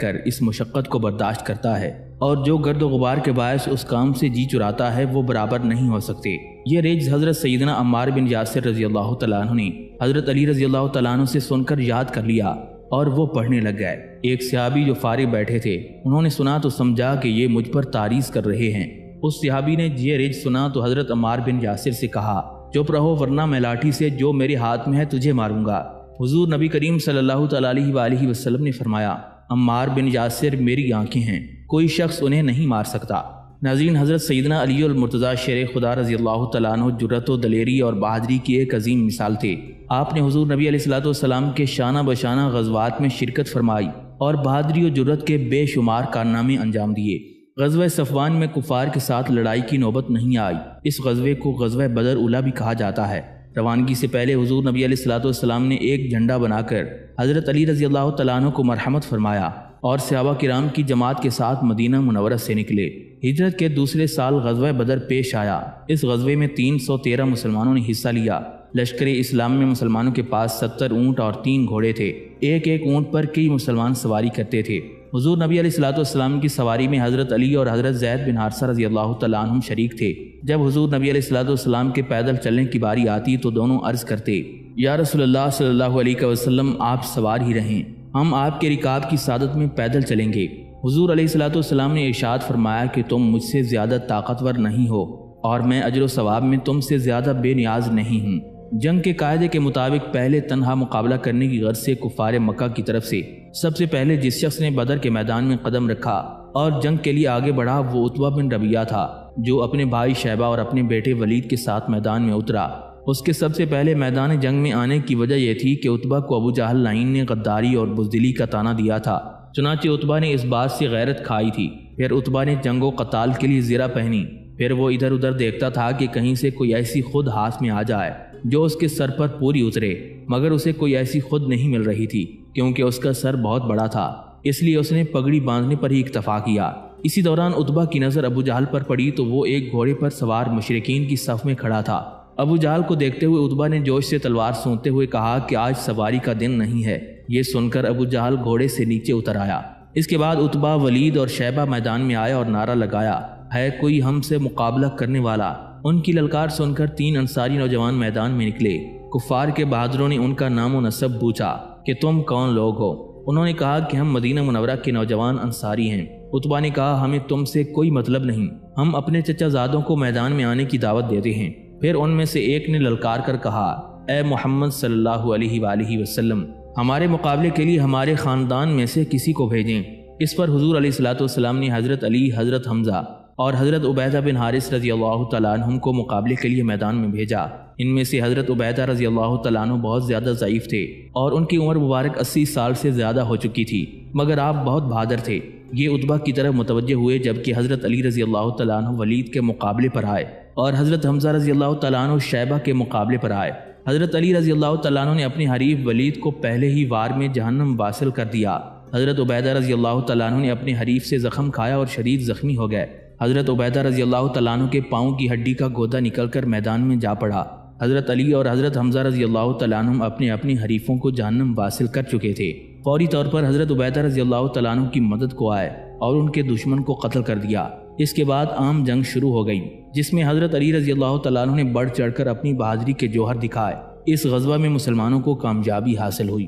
کر اس مشقت کو برداشت کرتا ہے، اور جو گرد و غبار کے باعث اس کام سے جی چراتا ہے وہ برابر نہیں ہو سکتے۔ یہ ریج حضرت سیدنا عمار بن یاسر رضی اللہ تعالیٰ عنہ نے حضرت علی رضی اللہ تعالیٰ عنہ سے سن کر یاد کر لیا اور وہ پڑھنے لگ گئے۔ ایک صحابی جو فارغ بیٹھے تھے انہوں نے سنا تو سمجھا کہ یہ مجھ پر تعریض کر رہے ہیں۔ اس صحابی نے یہ ریج سنا تو حضرت عمار بن یاسر سے کہا، چپ رہو ورنہ میں لاٹھی سے جو میرے ہاتھ میں ہے تجھے ماروں گا۔ حضور نبی کریم صلی اللہ تعالیٰ علیہ وآلہ وسلم نے فرمایا، عمار بن یاسر میری آنکھیں ہیں، کوئی شخص انہیں نہیں مار سکتا۔ ناظرین، حضرت سیدنا علی المرتضیٰ شیر خدا رضی اللہ تعالیٰ عنہ جرأت و دلیری اور بہادری کی ایک عظیم مثال تھے۔ آپ نے حضور نبی علیہ الصلوۃ والسلام کے شانہ بشانہ غزوات میں شرکت فرمائی اور بہادری و جرأت کے بے شمار کارنامے انجام دیے۔ غزوہ صفوان میں کفار کے ساتھ لڑائی کی نوبت نہیں آئی۔ اس غزوے کو غزوہ بدر اولیٰ بھی کہا جاتا ہے۔ روانگی سے پہلے حضور نبی علیہ الصلوۃ والسلام نے ایک جھنڈا بنا کر حضرت علی رضی اللہ تعالیٰ عنہ کو مرحمت فرمایا اور صحابہ کرام کی جماعت کے ساتھ مدینہ منورہ سے نکلے۔ ہجرت کے دوسرے سال غزوہ بدر پیش آیا۔ اس غزوے میں 313 مسلمانوں نے حصہ لیا۔ لشکر اسلام میں مسلمانوں کے پاس 70 اونٹ اور 3 گھوڑے تھے۔ ایک ایک اونٹ پر کئی مسلمان سواری کرتے تھے۔ حضور نبی علیہ الصلوۃ والسلام کی سواری میں حضرت علی اور حضرت زید بن حارثہ رضی اللہ تعالیٰ عنہم شریک تھے۔ جب حضور نبی علیہ الصلوۃ والسلام کے پیدل چلنے کی باری آتی تو دونوں عرض کرتے، یا رسول اللہ صلی اللہ علیہ وسلم آپ سوار ہی رہیں، ہم آپ کے رکاب کی سعادت میں پیدل چلیں گے۔ حضور علیہ الصلوۃ والسلام نے ارشاد فرمایا کہ تم مجھ سے زیادہ طاقتور نہیں ہو اور میں اجر و ثواب میں تم سے زیادہ بے نیاز نہیں ہوں۔ جنگ کے قاعدے کے مطابق پہلے تنہا مقابلہ کرنے کی غرض سے کفار مکہ کی طرف سے سب سے پہلے جس شخص نے بدر کے میدان میں قدم رکھا اور جنگ کے لیے آگے بڑھا وہ عتبہ بن ربیعہ تھا، جو اپنے بھائی شیبہ اور اپنے بیٹے ولید کے ساتھ میدان میں اترا۔ اس کے سب سے پہلے میدان جنگ میں آنے کی وجہ یہ تھی کہ عتبہ کو ابو جہل لعین نے غداری اور بزدلی کا طعنہ دیا تھا، چنانچہ عتبہ نے اس بات سے غیرت کھائی تھی۔ پھر عتبہ نے جنگ و قتال کے لیے زرہ پہنی۔ پھر وہ ادھر ادھر دیکھتا تھا کہ کہیں سے کوئی ایسی خود ہاتھ میں آ جائے جو اس کے سر پر پوری اترے، مگر اسے کوئی ایسی خود نہیں مل رہی تھی کیونکہ اس کا سر بہت بڑا تھا، اس لیے اس نے پگڑی باندھنے پر ہی اکتفا کیا۔ اسی دوران عتبہ کی نظر ابو جہل پر پڑی تو وہ ایک گھوڑے پر سوار مشرکین کی صف میں کھڑا تھا۔ ابو جہل کو دیکھتے ہوئے عتبہ نے جوش سے تلوار سونتے ہوئے کہا کہ آج سواری کا دن نہیں ہے۔ یہ سن کر ابو جہل گھوڑے سے نیچے اتر آیا۔ اس کے بعد عتبہ، ولید اور شیبہ میدان میں آئے اور نعرہ لگایا، ہے کوئی ہم سے مقابلہ کرنے والا؟ ان کی للکار سن کر 3 انصاری نوجوان میدان میں نکلے۔ کفار کے بہادروں نے ان کا نام و نسب پوچھا کہ تم کون لوگ ہو؟ انہوں نے کہا کہ ہم مدینہ منورہ کے نوجوان انصاری ہیں۔ عتبہ نے کہا، ہمیں تم سے کوئی مطلب نہیں، ہم اپنے چچا زادوں کو میدان میں آنے کی دعوت دیتے ہیں۔ پھر ان میں سے ایک نے للکار کر کہا، اے محمد صلی اللہ علیہ وآلہ وسلم، ہمارے مقابلے کے لیے ہمارے خاندان میں سے کسی کو بھیجیں۔ اس پر حضور علیہ الصلوۃ والسلام نے حضرت علی، حضرت حمزہ اور حضرت عبیدہ بن حارث رضی اللہ تعالیٰ عنہم کو مقابلے کے لیے میدان میں بھیجا۔ ان میں سے حضرت عبیدہ رضی اللہ تعالیٰ عنہ بہت زیادہ ضعیف تھے اور ان کی عمر مبارک 80 سال سے زیادہ ہو چکی تھی، مگر آپ بہت بہادر تھے۔ یہ عتبہ کی طرف متوجہ ہوئے جبکہ حضرت علی رضی اللہ تعالیٰ عنہ ولید کے مقابلے پر آئے اور حضرت حمزہ رضی اللہ تعالیٰ عنہ شیبہ کے مقابلے پر آئے۔ حضرت علی رضی اللہ تعالیٰ عنہ نے اپنے حریف ولید کو پہلے ہی وار میں جہنم واصل کر دیا۔ حضرت عبیدہ رضی اللہ تعالیٰ عنہ نے اپنے حریف سے زخم کھایا اور شدید زخمی ہو گئے۔ حضرت عبیدہ رضی اللہ تعالیٰ عنہ کے پاؤں کی ہڈی کا گودا نکل کر میدان میں جا پڑا۔ حضرت علی اور حضرت حمزہ رضی اللہ تعالیٰ عنہ اپنے اپنے حریفوں کو جہنم واصل کر چکے تھے۔ فوری طور پر حضرت عبیدہ رضی اللہ تعالیٰ عنہ کی مدد کو آئے اور ان کے دشمن کو قتل کر دیا۔ اس کے بعد عام جنگ شروع ہو گئی جس میں حضرت علی رضی اللہ تعالیٰ عنہ نے بڑھ چڑھ کر اپنی بہادری کے جوہر دکھائے۔ اس غزوہ میں مسلمانوں کو کامیابی حاصل ہوئی۔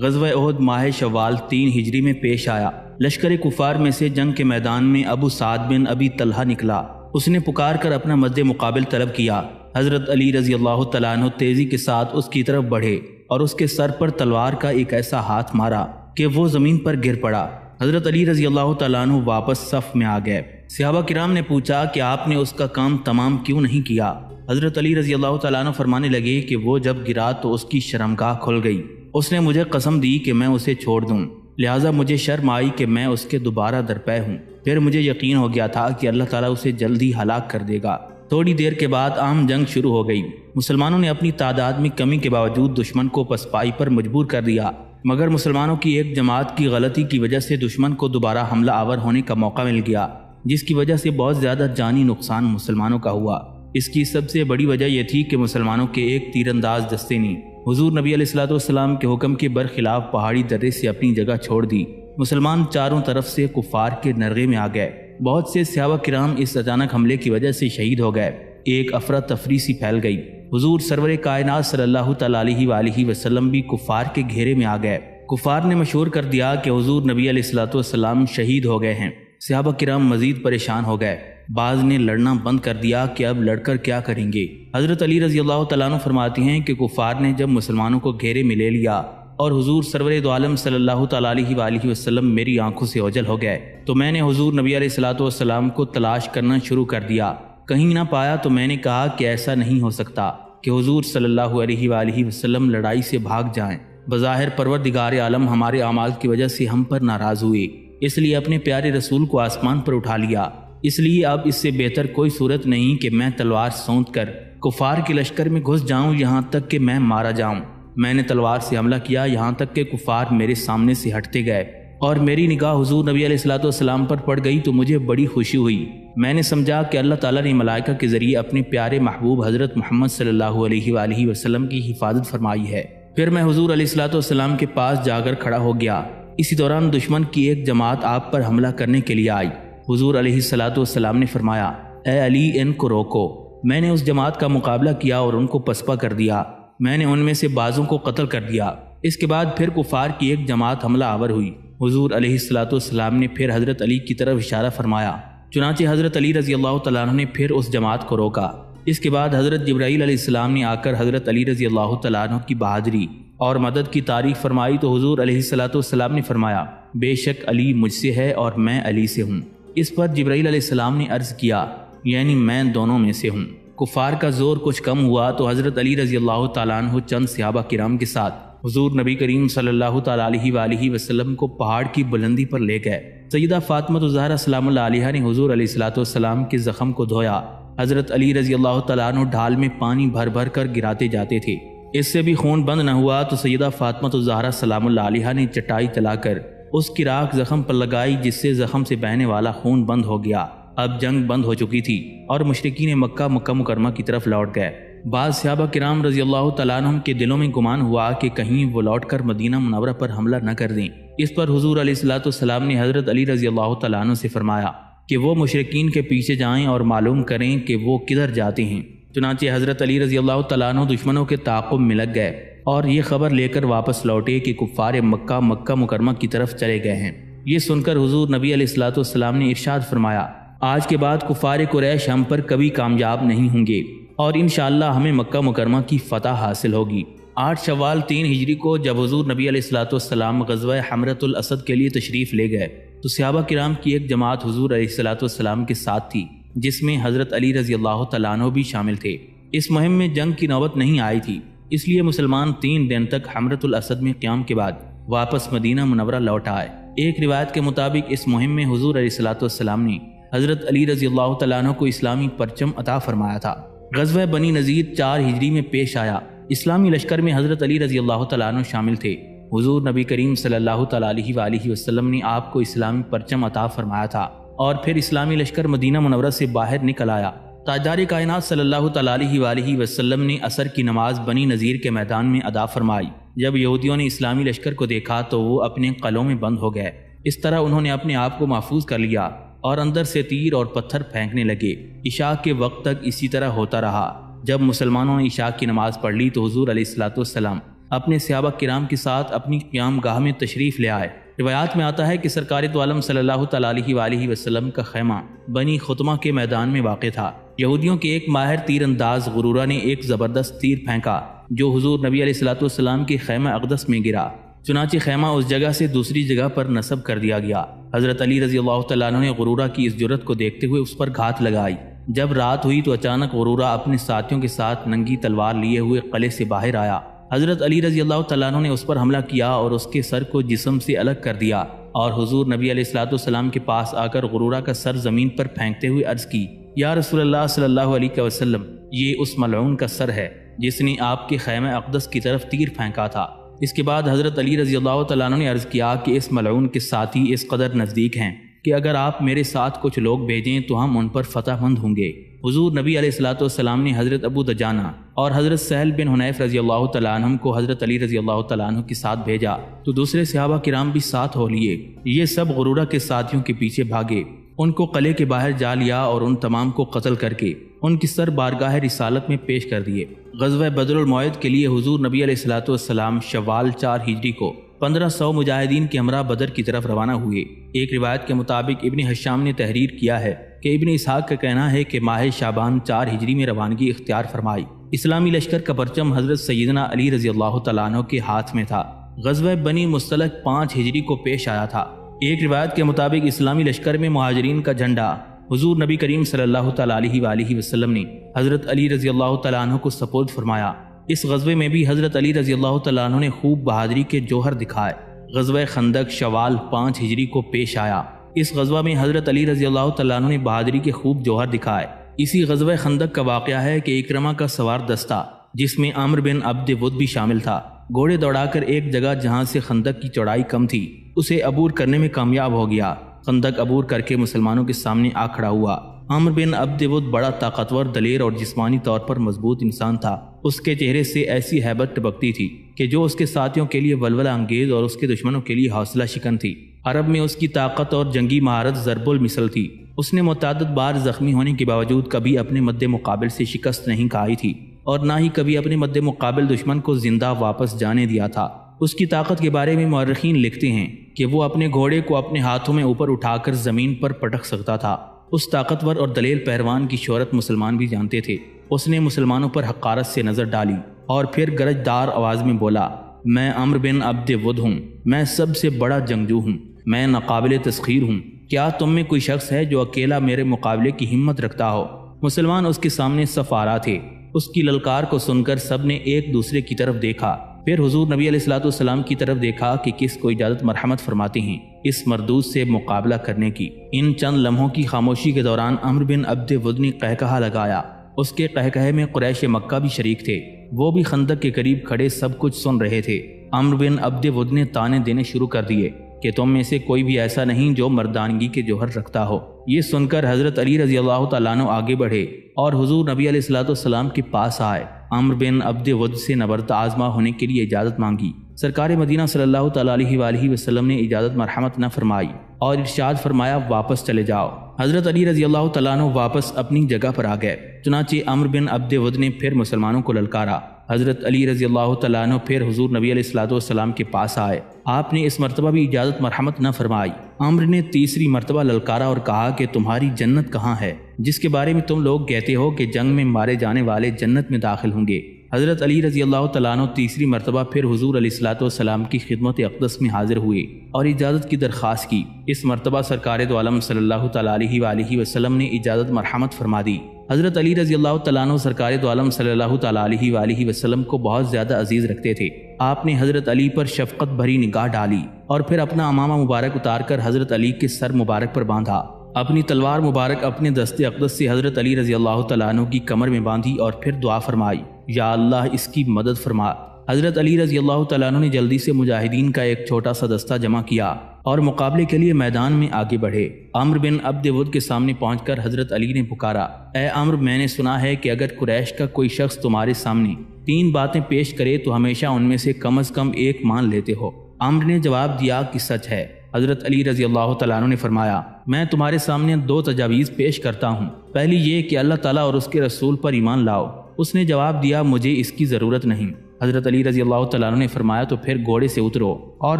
غزوہ احد ماہ شوال 3 ہجری میں پیش آیا۔ لشکر کفار میں سے جنگ کے میدان میں ابو سعد بن ابی طلحہ نکلا۔ اس نے پکار کر اپنا مد مقابل طلب کیا۔ حضرت علی رضی اللہ تعالیٰ عنہ تیزی کے ساتھ اس کی طرف بڑھے اور اس کے سر پر تلوار کا ایک ایسا ہاتھ مارا کہ وہ زمین پر گر پڑا۔ حضرت علی رضی اللہ تعالیٰ عنہ واپس صف میں آ گئے۔ صحابہ کرام نے پوچھا کہ آپ نے اس کا کام تمام کیوں نہیں کیا؟ حضرت علی رضی اللہ تعالیٰ عنہ فرمانے لگے کہ وہ جب گرا تو اس کی شرمگاہ کھل گئی۔ اس نے مجھے قسم دی کہ میں اسے چھوڑ دوں، لہٰذا مجھے شرم آئی کہ میں اس کے دوبارہ درپے ہوں۔ پھر مجھے یقین ہو گیا تھا کہ اللہ تعالیٰ اسے جلدی ہلاک کر دے گا۔ تھوڑی دیر کے بعد عام جنگ شروع ہو گئی۔ مسلمانوں نے اپنی تعداد میں کمی کے باوجود دشمن کو پسپائی پر مجبور کر دیا، مگر مسلمانوں کی ایک جماعت کی غلطی کی وجہ سے دشمن کو دوبارہ حملہ آور ہونے کا موقع مل گیا، جس کی وجہ سے بہت زیادہ جانی نقصان مسلمانوں کا ہوا۔ اس کی سب سے بڑی وجہ یہ تھی کہ مسلمانوں کے ایک تیر انداز دستے نے حضور نبی علیہ الصلوۃ والسلام کے حکم کے برخلاف پہاڑی درے سے اپنی جگہ چھوڑ دی۔ مسلمان چاروں طرف سے کفار کے نرغے میں آ گئے۔ بہت سے صحابہ کرام اس اچانک حملے کی وجہ سے شہید ہو گئے۔ ایک افراتفری سی پھیل گئی۔ حضور سرور کائنات صلی اللہ تعالیٰ علیہ وآلہ وسلم بھی کفار کے گھیرے میں آ گئے۔ کفار نے مشہور کر دیا کہ حضور نبی علیہ الصلوۃ والسلام شہید ہو گئے ہیں۔ صحابہ کرام مزید پریشان ہو گئے۔ بعض نے لڑنا بند کر دیا کہ اب لڑ کر کیا کریں گے۔ حضرت علی رضی اللہ تعالیٰ عنہ فرماتے ہیں کہ کفار نے جب مسلمانوں کو گھیرے میں لے لیا اور حضور سرور دو عالم صلی اللہ تعالیٰ علیہ وآلہ وسلم میری آنکھوں سے اوجھل ہو گئے تو میں نے حضور نبی علیہ الصلوۃ والسلام کو تلاش کرنا شروع کر دیا۔ کہیں نہ پایا تو میں نے کہا کہ ایسا نہیں ہو سکتا کہ حضور صلی اللہ علیہ وآلہ وسلم لڑائی سے بھاگ جائیں۔ بظاہر پروردگار عالم ہمارے اعمال کی وجہ سے ہم پر ناراض ہوئے، اس لیے اپنے پیارے رسول کو آسمان پر اٹھا لیا۔ اس لیے اب اس سے بہتر کوئی صورت نہیں کہ میں تلوار سونت کر کفار کے لشکر میں گھس جاؤں یہاں تک کہ میں مارا جاؤں۔ میں نے تلوار سے حملہ کیا یہاں تک کہ کفار میرے سامنے سے ہٹتے گئے اور میری نگاہ حضور نبی علیہ الصلوۃ والسلام پر پڑ گئی تو مجھے بڑی خوشی ہوئی۔ میں نے سمجھا کہ اللہ تعالیٰ نے ملائکہ کے ذریعے اپنے پیارے محبوب حضرت محمد صلی اللہ علیہ وآلہ وسلم کی حفاظت فرمائی ہے۔ پھر میں حضور علیہ الصلوۃ والسلام کے پاس جا کر کھڑا ہو گیا۔ اسی دوران دشمن کی ایک جماعت آپ پر حملہ کرنے کے لیے آئی۔ حضور علیہ الصلوۃ والسلام نے فرمایا، اے علی ان کو روکو۔ میں نے اس جماعت کا مقابلہ کیا اور ان کو پسپا کر دیا۔ میں نے ان میں سے بعضوں کو قتل کر دیا۔ اس کے بعد پھر کفار کی ایک جماعت حملہ آور ہوئی۔ حضور علیہ الصلوۃ والسلام نے پھر حضرت علی کی طرف اشارہ فرمایا، چنانچہ حضرت علی رضی اللہ تعالیٰ عنہ نے پھر اس جماعت کو روکا۔ اس کے بعد حضرت جبرائیل علیہ السلام نے آ کر حضرت علی رضی اللہ تعالیٰ عنہ کی بہادری اور مدد کی تعریف فرمائی تو حضور علیہ الصلوۃ والسلام نے فرمایا، بے شک علی مجھ سے ہے اور میں علی سے ہوں۔ اس پر جبرائیل علیہ السلام نے عرض کیا، یعنی میں دونوں میں سے ہوں۔ کفار کا زور کچھ کم ہوا تو حضرت علی رضی اللہ تعالیٰ عنہ چند صحابہ کرام کے ساتھ حضور نبی کریم صلی اللہ تعالیٰ علیہ وآلہ وسلم کو پہاڑ کی بلندی پر لے گئے۔ سیدہ فاطمہ الزہرا سلام اللہ علیہا نے حضور علیہ الصلوۃ والسلام کے زخم کو دھویا۔ حضرت علی رضی اللہ تعالیٰ عنہ ڈھال میں پانی بھر بھر کر گراتے جاتے تھے۔ اس سے بھی خون بند نہ ہوا تو سیدہ فاطمہ الزہرا سلام اللہ علیہا نے چٹائی چلا کر اس کی راکھ زخم پر لگائی، جس سے زخم سے بہنے والا خون بند ہو گیا۔ اب جنگ بند ہو چکی تھی اور مشرکین مکہ مکرمہ کی طرف لوٹ گئے۔ بعض صحابہ کرام رضی اللہ تعالیٰ عنہم کے دلوں میں گمان ہوا کہ کہیں وہ لوٹ کر مدینہ منورہ پر حملہ نہ کر دیں۔ اس پر حضور علیہ الصلوۃ والسلام نے حضرت علی رضی اللہ تعالیٰ عنہ سے فرمایا کہ وہ مشرکین کے پیچھے جائیں اور معلوم کریں کہ وہ کدھر جاتے ہیں۔ چنانچہ حضرت علی رضی اللہ تعالیٰ عنہ دشمنوں کے تعاقب میں لگ گئے اور یہ خبر لے کر واپس لوٹے کہ کفار مکہ مکرمہ کی طرف چلے گئے ہیں۔ یہ سن کر حضور نبی علیہ الصلوۃ والسلام نے ارشاد فرمایا، آج کے بعد کفار قریش ہم پر کبھی کامیاب نہیں ہوں گے اور انشاءاللہ ہمیں مکہ مکرمہ کی فتح حاصل ہوگی۔ 8 شوال 3 ہجری کو جب حضور نبی علیہ الصلوۃ والسلام غزوہ حمرۃ الاسد کے لیے تشریف لے گئے تو صحابہ کرام کی ایک جماعت حضور علیہ الصلوۃ والسلام کے ساتھ تھی، جس میں حضرت علی رضی اللہ تعالیٰ عنہ بھی شامل تھے۔ اس مہم میں جنگ کی نوبت نہیں آئی تھی، اس لیے مسلمان 3 دن تک حمرۃ الاسد میں قیام کے بعد واپس مدینہ منورہ لوٹ آئے۔ ایک روایت کے مطابق اس مہم میں حضور علیہ الصلوۃ والسلام نے حضرت علی رضی اللہ تعالیٰ عنہ کو اسلامی پرچم عطا فرمایا تھا۔ غزوہ بنی نذیر 4 ہجری میں پیش آیا۔ اسلامی لشکر میں حضرت علی رضی اللہ تعالیٰ عنہ شامل تھے۔ حضور نبی کریم صلی اللہ تعالیٰ علیہ وآلہ وسلم نے آپ کو اسلامی پرچم عطا فرمایا تھا اور پھر اسلامی لشکر مدینہ منورہ سے باہر نکل آیا۔ تاجدار کائنات صلی اللہ تعالیٰ علیہ وآلہ وسلم نے عصر کی نماز بنی نذیر کے میدان میں ادا فرمائی۔ جب یہودیوں نے اسلامی لشکر کو دیکھا تو وہ اپنے قلعوں میں بند ہو گئے۔ اس طرح انہوں نے اپنے آپ کو محفوظ کر لیا اور اندر سے تیر اور پتھر پھینکنے لگے۔ عشاء کے وقت تک اسی طرح ہوتا رہا۔ جب مسلمانوں نے عشاء کی نماز پڑھ لی تو حضور علیہ الصلوۃ والسلام اپنے صحابہ کرام کے ساتھ اپنی قیام گاہ میں تشریف لے آئے۔ روایات میں آتا ہے کہ سرکار دو عالم صلی اللہ تعالیٰ علیہ وآلہ وسلم کا خیمہ بنی خطمہ کے میدان میں واقع تھا۔ یہودیوں کے ایک ماہر تیر انداز غرورہ نے ایک زبردست تیر پھینکا جو حضور نبی علیہ الصلوۃ والسلام کے خیمہ اقدس میں گرا۔ چنانچہ خیمہ اس جگہ سے دوسری جگہ پر نصب کر دیا گیا۔ حضرت علی رضی اللہ تعالیٰ عنہ نے غرورہ کی اس جرت کو دیکھتے ہوئے اس پر گھات لگائی۔ جب رات ہوئی تو اچانک غرورہ اپنے ساتھیوں کے ساتھ ننگی تلوار لیے ہوئے قلعے سے باہر آیا۔ حضرت علی رضی اللہ تعالیٰ عنہ نے اس پر حملہ کیا اور اس کے سر کو جسم سے الگ کر دیا اور حضور نبی علیہ الصلوۃ والسلام کے پاس آ کر غرورہ کا سر زمین پر پھینکتے ہوئے عرض کی، یا رسول اللہ صلی اللہ علیہ وسلم، یہ اس ملعون کا سر ہے جس نے آپ کے خیمہ اقدس کی طرف تیر پھینکا تھا۔ اس کے بعد حضرت علی رضی اللہ تعالیٰ عنہ نے عرض کیا کہ اس ملعون کے ساتھی اس قدر نزدیک ہیں کہ اگر آپ میرے ساتھ کچھ لوگ بھیجیں تو ہم ان پر فتح مند ہوں گے۔ حضور نبی علیہ الصلوۃ والسلام نے حضرت ابو دجانہ اور حضرت سہل بن حنیف رضی اللہ تعالیٰ عنہ کو حضرت علی رضی اللہ تعالیٰ عنہ کے ساتھ بھیجا تو دوسرے صحابہ کرام بھی ساتھ ہو لیے۔ یہ سب غرورہ کے ساتھیوں کے پیچھے بھاگے، ان کو قلعے کے باہر جا لیا اور ان تمام کو قتل کر کے ان کی سر بارگاہ رسالت میں پیش کر دیے۔ غزوہ بدر الموعد کے لیے حضور نبی علیہ الصلوۃ والسلام شوال 4 ہجری کو 1500 مجاہدین کے ہمراہ بدر کی طرف روانہ ہوئے۔ ایک روایت کے مطابق ابن حشام نے تحریر کیا ہے کہ ابن اسحاق کا کہنا ہے کہ ماہ شعبان 4 ہجری میں روانگی اختیار فرمائی۔ اسلامی لشکر کا پرچم حضرت سیدنا علی رضی اللہ تعالیٰ عنہ کے ہاتھ میں تھا۔ غزوہ بنی مصطلق 5 ہجری کو پیش آیا تھا۔ ایک روایت کے مطابق اسلامی لشکر میں مہاجرین کا جھنڈا حضور نبی کریم صلی اللہ تعالیٰ علیہ وآلہ وسلم نے حضرت علی رضی اللہ تعالیٰ عنہ کو سپرد فرمایا۔ اس غزوے میں بھی حضرت علی رضی اللہ تعالیٰ عنہ نے خوب بہادری کے جوہر دکھائے۔ غزوہ خندق شوال 5 ہجری کو پیش آیا۔ اس غزوہ میں حضرت علی رضی اللہ تعالیٰ عنہ نے بہادری کے خوب جوہر دکھائے۔ اسی غزوہ خندق کا واقعہ ہے کہ اکرمہ کا سوار دستہ جس میں عمرو بن عبد ود بھی شامل تھا، گھوڑے دوڑا کر ایک جگہ جہاں سے خندق کی چوڑائی کم تھی اسے عبور کرنے میں کامیاب ہو گیا۔ خندق عبور کر کے مسلمانوں کے سامنے آ کھڑا ہوا۔ عمرو بن عبد ود بڑا طاقتور، دلیر اور جسمانی طور پر مضبوط انسان تھا۔ اس کے چہرے سے ایسی ہیبت ٹپکتی تھی کہ جو اس کے ساتھیوں کے لیے ولولہ انگیز اور اس کے دشمنوں کے لیے حوصلہ شکن تھی۔ عرب میں اس کی طاقت اور جنگی مہارت ضرب المثل تھی۔ اس نے متعدد بار زخمی ہونے کے باوجود کبھی اپنے مد مقابل سے شکست نہیں کھائی تھی اور نہ ہی کبھی اپنے مد مقابل دشمن کو زندہ واپس جانے دیا تھا۔ اس کی طاقت کے بارے میں مورخین لکھتے ہیں کہ وہ اپنے گھوڑے کو اپنے ہاتھوں میں اوپر اٹھا کر زمین پر پٹک سکتا تھا۔ اس طاقتور اور دلیل پہلوان کی شہرت مسلمان بھی جانتے تھے۔ اس نے مسلمانوں پر حقارت سے نظر ڈالی اور پھر گرجدار آواز میں بولا، میں عمرو بن عبد ود ہوں، میں سب سے بڑا جنگجو ہوں، میں ناقابل تسخیر ہوں، کیا تم میں کوئی شخص ہے جو اکیلا میرے مقابلے کی ہمت رکھتا ہو؟ مسلمان اس کے سامنے صف آرا تھے۔ اس کی للکار کو سن کر سب نے ایک دوسرے کی طرف دیکھا، پھر حضور نبی علیہ الصلوۃ والسلام کی طرف دیکھا کہ کس کو اجازت مرحمت فرماتے ہیں اس مردود سے مقابلہ کرنے کی۔ ان چند لمحوں کی خاموشی کے دوران عمرو بن عبد ود نے قہقہہ لگایا۔ اس کے قہقہے میں قریش مکہ بھی شریک تھے، وہ بھی خندق کے قریب کھڑے سب کچھ سن رہے تھے۔ عمرو بن عبد ود نے طعنے دینے شروع کر دیے کہ تم میں سے کوئی بھی ایسا نہیں جو مردانگی کے جوہر رکھتا ہو۔ یہ سن کر حضرت علی رضی اللہ تعالیٰ عنہ آگے بڑھے اور حضور نبی علیہ الصلوۃ والسلام کے پاس آئے۔ عمرو بن عبد ود سے نبرد آزما ہونے کے لیے اجازت مانگی۔ سرکار مدینہ صلی اللہ تعالیٰ علیہ وآلہ وسلم نے اجازت مرحمت نہ فرمائی اور ارشاد فرمایا، واپس چلے جاؤ۔ حضرت علی رضی اللہ تعالیٰ عنہ واپس اپنی جگہ پر آ گئے۔ چنانچہ عمرو بن عبد ود نے پھر مسلمانوں کو للکارا۔ حضرت علی رضی اللہ تعالیٰ عنہ پھر حضور نبی علیہ الصلوۃ والسلام کے پاس آئے۔ آپ نے اس مرتبہ بھی اجازت مرحمت نہ فرمائی۔ عمرو نے تیسری مرتبہ للکارا اور کہا کہ تمہاری جنت کہاں ہے جس کے بارے میں تم لوگ کہتے ہو کہ جنگ میں مارے جانے والے جنت میں داخل ہوں گے؟ حضرت علی رضی اللہ تعالیٰ عنہ تیسری مرتبہ پھر حضور علیہ الصلوۃ والسلام کی خدمت اقدس میں حاضر ہوئے اور اجازت کی درخواست کی۔ اس مرتبہ سرکار دو عالم صلی اللہ تعالیٰ علیہ وآلہ وسلم نے اجازت مرحمت فرما دی۔ حضرت علی رضی اللہ تعالیٰ عنہ سرکار دو عالم صلی اللہ تعالیٰ علیہ وآلہ وسلم کو بہت زیادہ عزیز رکھتے تھے۔ آپ نے حضرت علی پر شفقت بھری نگاہ ڈالی اور پھر اپنا عمامہ مبارک اتار کر حضرت علی کے سر مبارک پر باندھا۔ اپنی تلوار مبارک اپنے دست اقدس سے حضرت علی رضی اللہ تعالیٰ عنہ کی کمر میں باندھی اور پھر دعا فرمائی، یا اللہ اس کی مدد فرما۔ حضرت علی رضی اللہ تعالیٰ عنہ نے جلدی سے مجاہدین کا ایک چھوٹا سا دستہ جمع کیا اور مقابلے کے لیے میدان میں آگے بڑھے۔ عمرو بن عبد ود کے سامنے پہنچ کر حضرت علی نے پکارا، اے عمرو، میں نے سنا ہے کہ اگر قریش کا کوئی شخص تمہارے سامنے 3 باتیں پیش کرے تو ہمیشہ ان میں سے کم از کم ایک مان لیتے ہو۔ عمرو نے جواب دیا کہ سچ ہے۔ حضرت علی رضی اللہ تعالیٰ عنہ نے فرمایا، میں تمہارے سامنے 2 تجاویز پیش کرتا ہوں۔ پہلی یہ کہ اللہ تعالیٰ اور اس کے رسول پر ایمان لاؤ۔ اس نے جواب دیا، مجھے اس کی ضرورت نہیں۔ حضرت علی رضی اللہ تعالیٰ عنہ نے فرمایا، تو پھر گھوڑے سے اترو اور